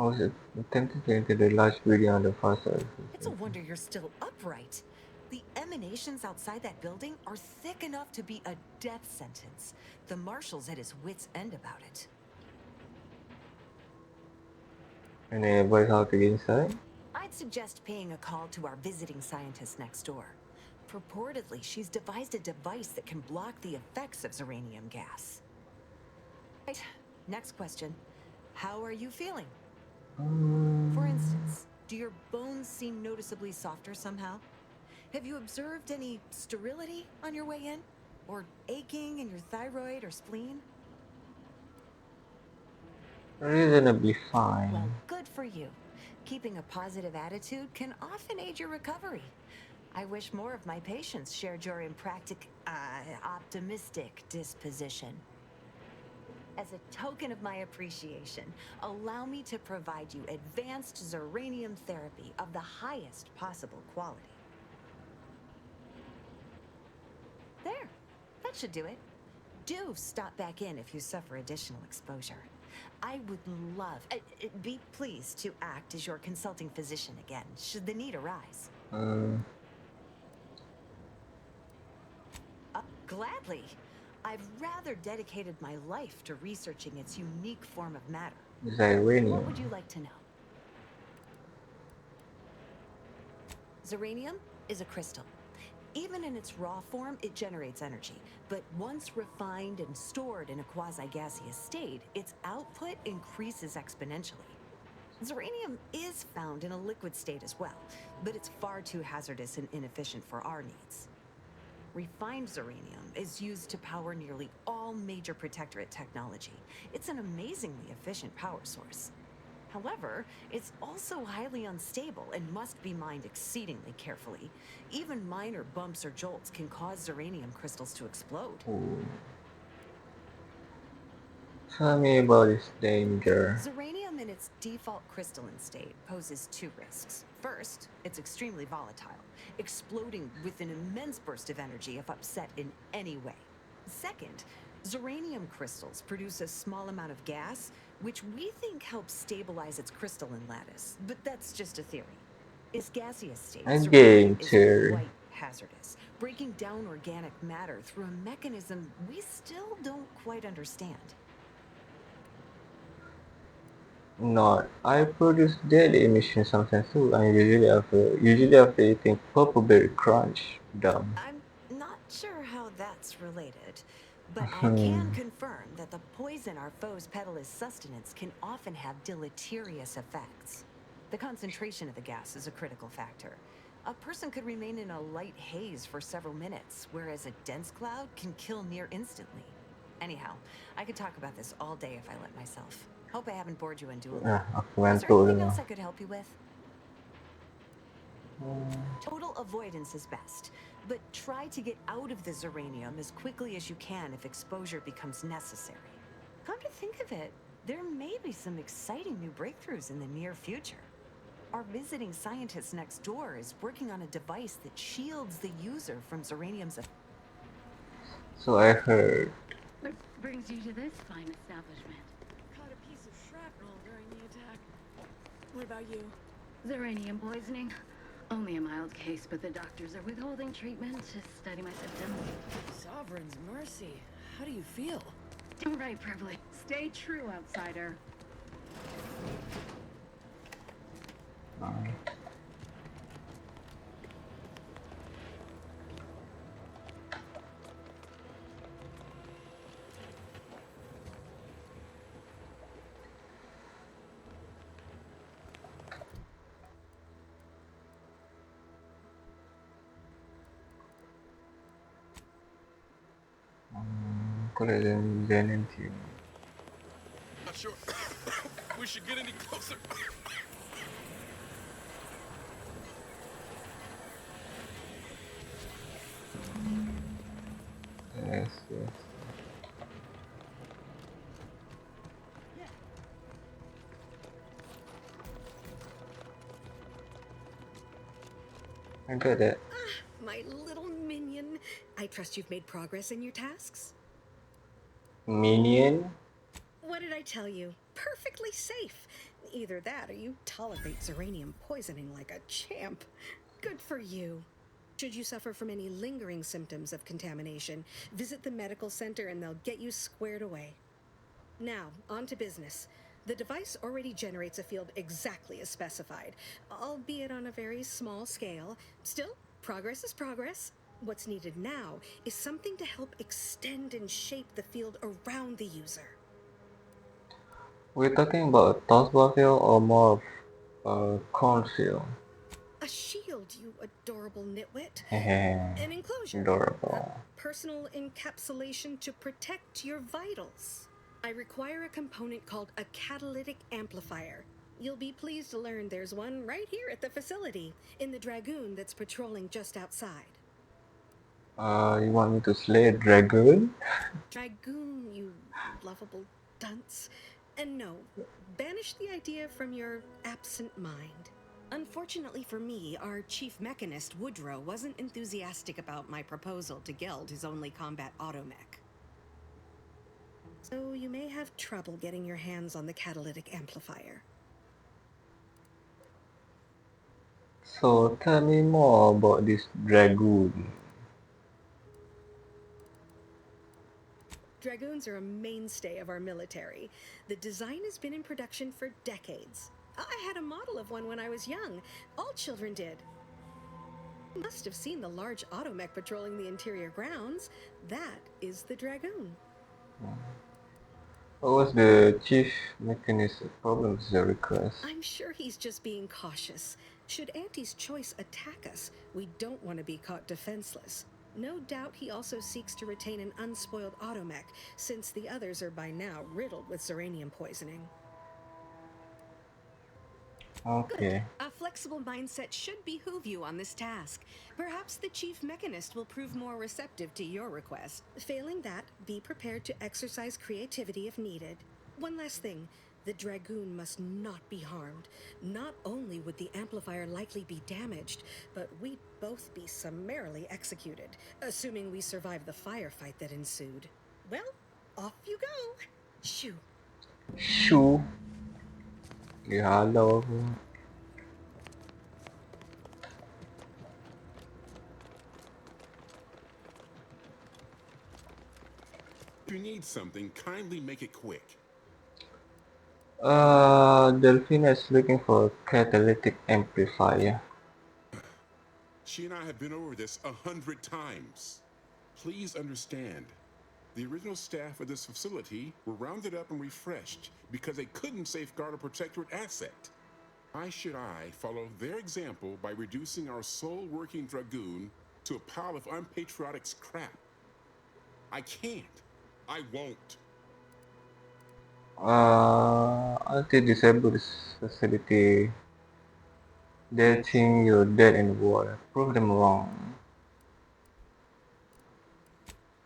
was attempting to enter the large building on the far side. It's a wonder you're still upright. The emanations outside that building are thick enough to be a death sentence. The marshal's at his wit's end about it. Any advice how to get inside? I'd suggest paying a call to our visiting scientist next door. Purportedly, she's devised a device that can block the effects of zeranium gas. Right, next question. How are you feeling? For instance, do your bones seem noticeably softer somehow? Have you observed any sterility on your way in? Or aching in your thyroid or spleen? Reasonably fine. Well, good for you. Keeping a positive attitude can often aid your recovery. I wish more of my patients shared your optimistic disposition. As a token of my appreciation, allow me to provide you advanced zeranium therapy of the highest possible quality. There, that should do it. Do stop back in if you suffer additional exposure. I would love, be pleased to act as your consulting physician again, should the need arise. Gladly. I've rather dedicated my life to researching its unique form of matter. Zeranium. What would you like to know? Zeranium is a crystal. Even in its raw form, it generates energy. But once refined and stored in a quasi-gaseous state, its output increases exponentially. Zeranium is found in a liquid state as well, but it's far too hazardous and inefficient for our needs. Refined zeranium is used to power nearly all major protectorate technology. It's an amazingly efficient power source. However, it's also highly unstable and must be mined exceedingly carefully. Even minor bumps or jolts can cause zeranium crystals to explode. Tell me about its danger. Zeranium in its default crystalline state poses two risks. First, it's extremely volatile, exploding with an immense burst of energy if upset in any way. Second, zeranium crystals produce a small amount of gas, which we think helps stabilize its crystalline lattice, but that's just a theory. Its gaseous state Again, is theory. quite hazardous, breaking down organic matter through a mechanism we still don't quite understand. Not. I produce dead emission sometimes too, and usually after eating purple crunch. Dumb. I'm not sure how that's related, but I can confirm that the poison our foes peddle as sustenance can often have deleterious effects. The concentration of the gas is a critical factor. A person could remain in a light haze for several minutes, whereas a dense cloud can kill near instantly. Anyhow, I could talk about this all day if I let myself. Hope I haven't bored you unduly. Is there anything else I could help you with? Total avoidance is best, but try to get out of the zeranium as quickly as you can if exposure becomes necessary. Come to think of it, there may be some exciting new breakthroughs in the near future. Our visiting scientist next door is working on a device that shields the user from zeranium's effects. So I heard. What brings you to this fine establishment? Caught a piece of shrapnel during the attack. What about you? Uranium poisoning. Only a mild case, but the doctors are withholding treatment to study my symptoms. Sovereign's mercy. How do you feel? Right, privilege. Stay true, outsider. Collect the Not sure we should get any closer. Yes, yes. I got that. My little minion. I trust you've made progress in your tasks? Minion? What did I tell you? Perfectly safe. Either that or you tolerate uranium poisoning like a champ. Good for you. Should you suffer from any lingering symptoms of contamination, visit the medical center and they'll get you squared away. Now, on to business. The device already generates a field exactly as specified, albeit on a very small scale. Still, progress is progress. What's needed now is something to help extend and shape the field around the user. We're talking about a taskbar field or more of a cone field? A shield, you adorable nitwit. Hehe, An enclosure. adorable. Personal encapsulation to protect your vitals. I require a component called a catalytic amplifier. You'll be pleased to learn there's one right here at the facility, in the Dragoon that's patrolling just outside. You want me to slay a dragoon? Dragoon, you lovable dunce. And no, banish the idea from your absent mind. Unfortunately for me, our chief mechanist, Woodrow, wasn't enthusiastic about my proposal to geld his only combat automech. So you may have trouble getting your hands on the catalytic amplifier. So tell me more about this dragoon. Dragoons are a mainstay of our military. The design has been in production for decades. I had a model of one when I was young. All children did. You must have seen the large automech patrolling the interior grounds. That is the Dragoon. What was the chief mechanist problem with the request? I'm sure he's just being cautious. Should Auntie's choice attack us, we don't want to be caught defenseless. No doubt he also seeks to retain an unspoiled automech, since the others are by now riddled with uranium poisoning. Okay. A flexible mindset should behoove you on this task. Perhaps the chief mechanist will prove more receptive to your request. Failing that, be prepared to exercise creativity if needed. One last thing. The Dragoon must not be harmed. Not only would the amplifier likely be damaged, but we'd both be summarily executed, assuming we survive the firefight that ensued. Well, off you go. Shoo. Shoo. Yeah, hello. If you need something, kindly make it quick. Delphina is looking for a catalytic amplifier. She and I have been over this 100 times. Please understand, the original staff of this facility were rounded up and refreshed because they couldn't safeguard a protectorate asset. Why should I follow their example by reducing our sole working Dragoon to a pile of unpatriotic scrap? I can't. I won't. Anti-disable this facility. They think you're dead in the water. Prove them wrong.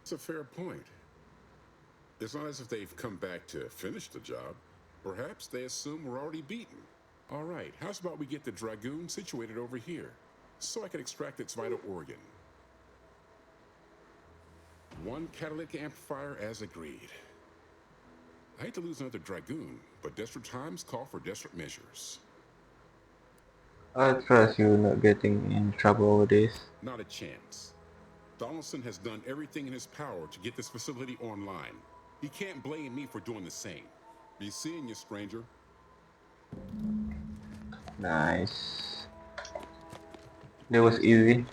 It's a fair point. It's not as if they've come back to finish the job. Perhaps they assume we're already beaten. All right, how's about we get the Dragoon situated over here, so I can extract its vital organ? One catalytic amplifier as agreed. I hate to lose another Dragoon, but desperate times call for desperate measures. I trust you not getting in trouble over this. Not a chance. Donaldson has done everything in his power to get this facility online. He can't blame me for doing the same. Be seeing you, stranger. Nice. That was easy.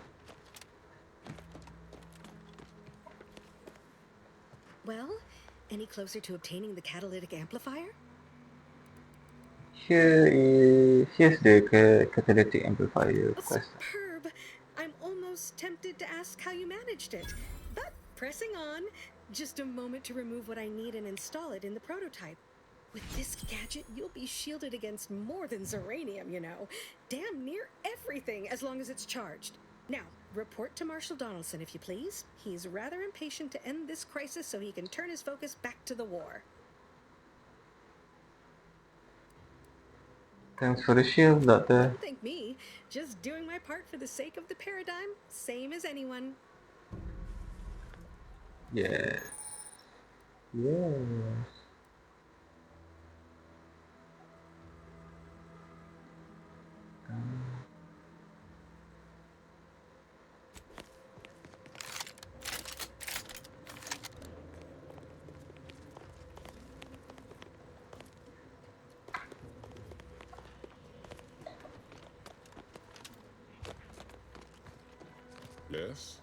Well, any closer to obtaining the catalytic amplifier? Here's the catalytic amplifier quest. Superb! I'm almost tempted to ask how you managed it. But pressing on, just a moment to remove what I need and install it in the prototype. With this gadget, you'll be shielded against more than Zeranium, you know. Damn near everything, as long as it's charged. Now, report to Marshal Donaldson, if you please. He's rather impatient to end this crisis so he can turn his focus back to the war. Thanks for the shield, Doctor. Don't thank me. Just doing my part for the sake of the paradigm, same as anyone. Yes. Yes. Yes?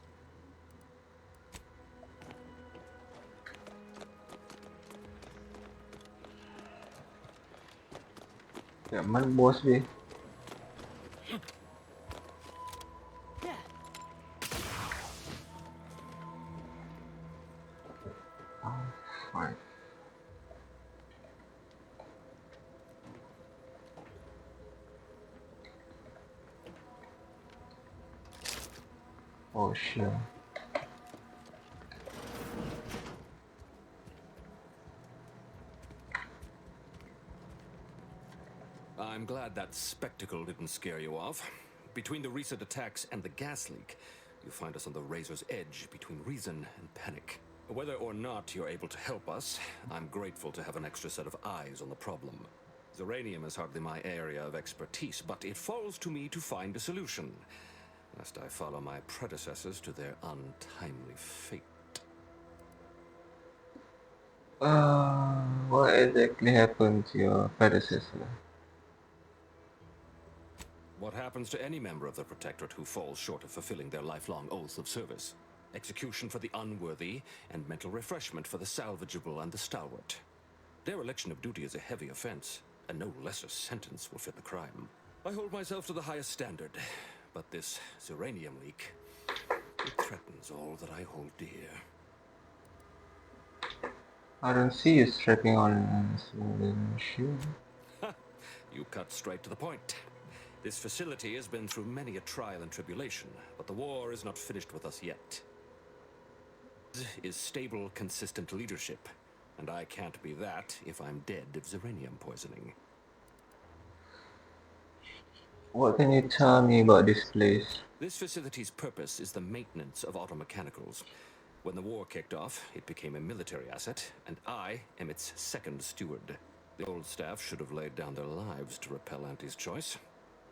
Ya, mana bos dia? Oh, fine. Oh, sure. I'm glad that spectacle didn't scare you off. Between the recent attacks and the gas leak, you find us on the razor's edge between reason and panic. Whether or not you're able to help us, I'm grateful to have an extra set of eyes on the problem. Zeranium is hardly my area of expertise, but it falls to me to find a solution, lest I follow my predecessors to their untimely fate. What exactly happened to your predecessor? What happens to any member of the Protectorate who falls short of fulfilling their lifelong oaths of service? Execution for the unworthy, and mental refreshment for the salvageable and the stalwart. Dereliction of duty is a heavy offense, and no lesser sentence will fit the crime. I hold myself to the highest standard, but this Zeranium leak, it threatens all that I hold dear. I don't see you strapping on a shoe. You cut straight to the point. This facility has been through many a trial and tribulation, but the war is not finished with us yet. Is stable, consistent leadership, and I can't be that if I'm dead of Zeranium poisoning. What can you tell me about this place? This facility's purpose is the maintenance of automechanicals. When the war kicked off, it became a military asset, and I am its second steward. The old staff should have laid down their lives to repel Auntie's choice.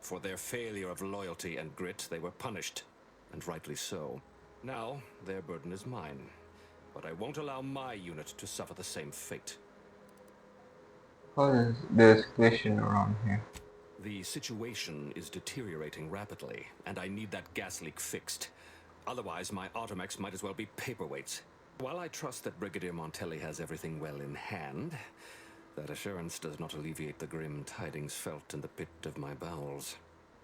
For their failure of loyalty and grit, they were punished, and rightly so. Now, their burden is mine, but I won't allow my unit to suffer the same fate. What is the situation around here? The situation is deteriorating rapidly, and I need that gas leak fixed. Otherwise, my automechs might as well be paperweights. While I trust that Brigadier Montelli has everything well in hand, that assurance does not alleviate the grim tidings felt in the pit of my bowels.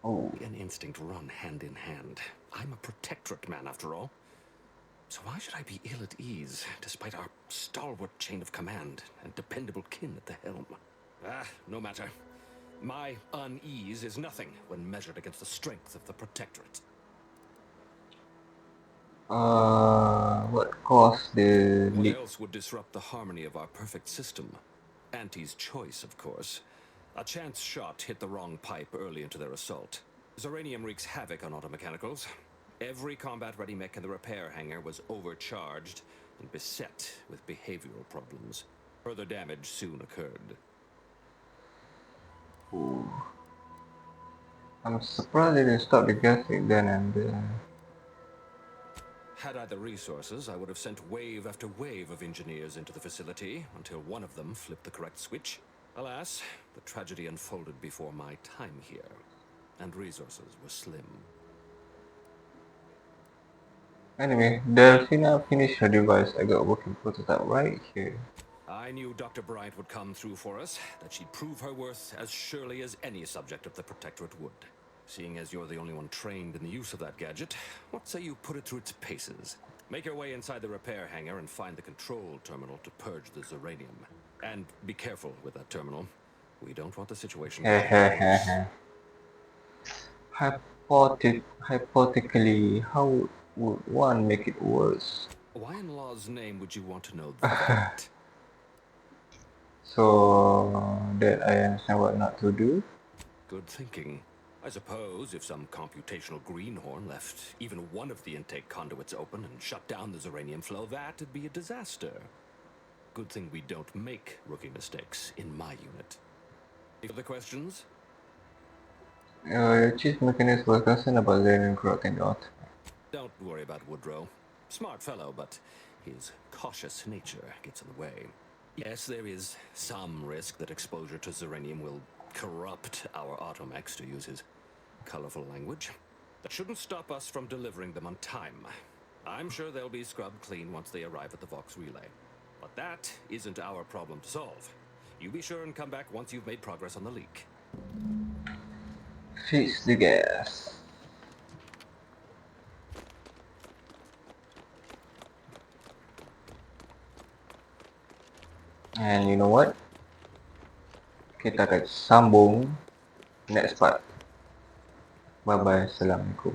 Oh. An instinct run hand in hand. I'm a protectorate man, after all. So why should I be ill at ease, despite our stalwart chain of command and dependable kin at the helm? No matter. My unease is nothing when measured against the strength of the protectorate. What caused the leak? What else would disrupt the harmony of our perfect system? Auntie's choice, of course. A chance shot hit the wrong pipe early into their assault. Zeranium wreaks havoc on automechanicals. Every combat-ready mech in the repair hangar was overcharged and beset with behavioral problems. Further damage soon occurred. Ooh. I'm surprised they didn't stop the gas leak then and there. Had I the resources, I would have sent wave after wave of engineers into the facility until one of them flipped the correct switch. Alas, the tragedy unfolded before my time here, and resources were slim. Anyway, Delphina finished her device. I got a working prototype right here. I knew Dr. Bryant would come through for us, that she'd prove her worth as surely as any subject of the Protectorate would. Seeing as you're the only one trained in the use of that gadget, what say you put it through its paces? Make your way inside the repair hangar and find the control terminal to purge the Zeranium. And be careful with that terminal. We don't want the situation to get worse. Hypothetically, how would one make it worse? Why in law's name would you want to know that? So that I understand what not to do. Good thinking. I suppose if some computational greenhorn left even one of the intake conduits open and shut down the Zeranium flow, that'd be a disaster. Good thing we don't make rookie mistakes in my unit. Any other questions? Your chief mechanist was concerned about Zeranium corrupting the auto. Don't worry about Woodrow. Smart fellow, but his cautious nature gets in the way. Yes, there is some risk that exposure to Zeranium will corrupt our automechs, to use his colorful language. That shouldn't stop us from delivering them on time. I'm sure they'll be scrubbed clean once they arrive at the Vox relay. But that isn't our problem to solve. You be sure and come back once you've made progress on the leak. Fix the gas. And you know what? Kita akan sambung next part. Bye bye. Assalamualaikum.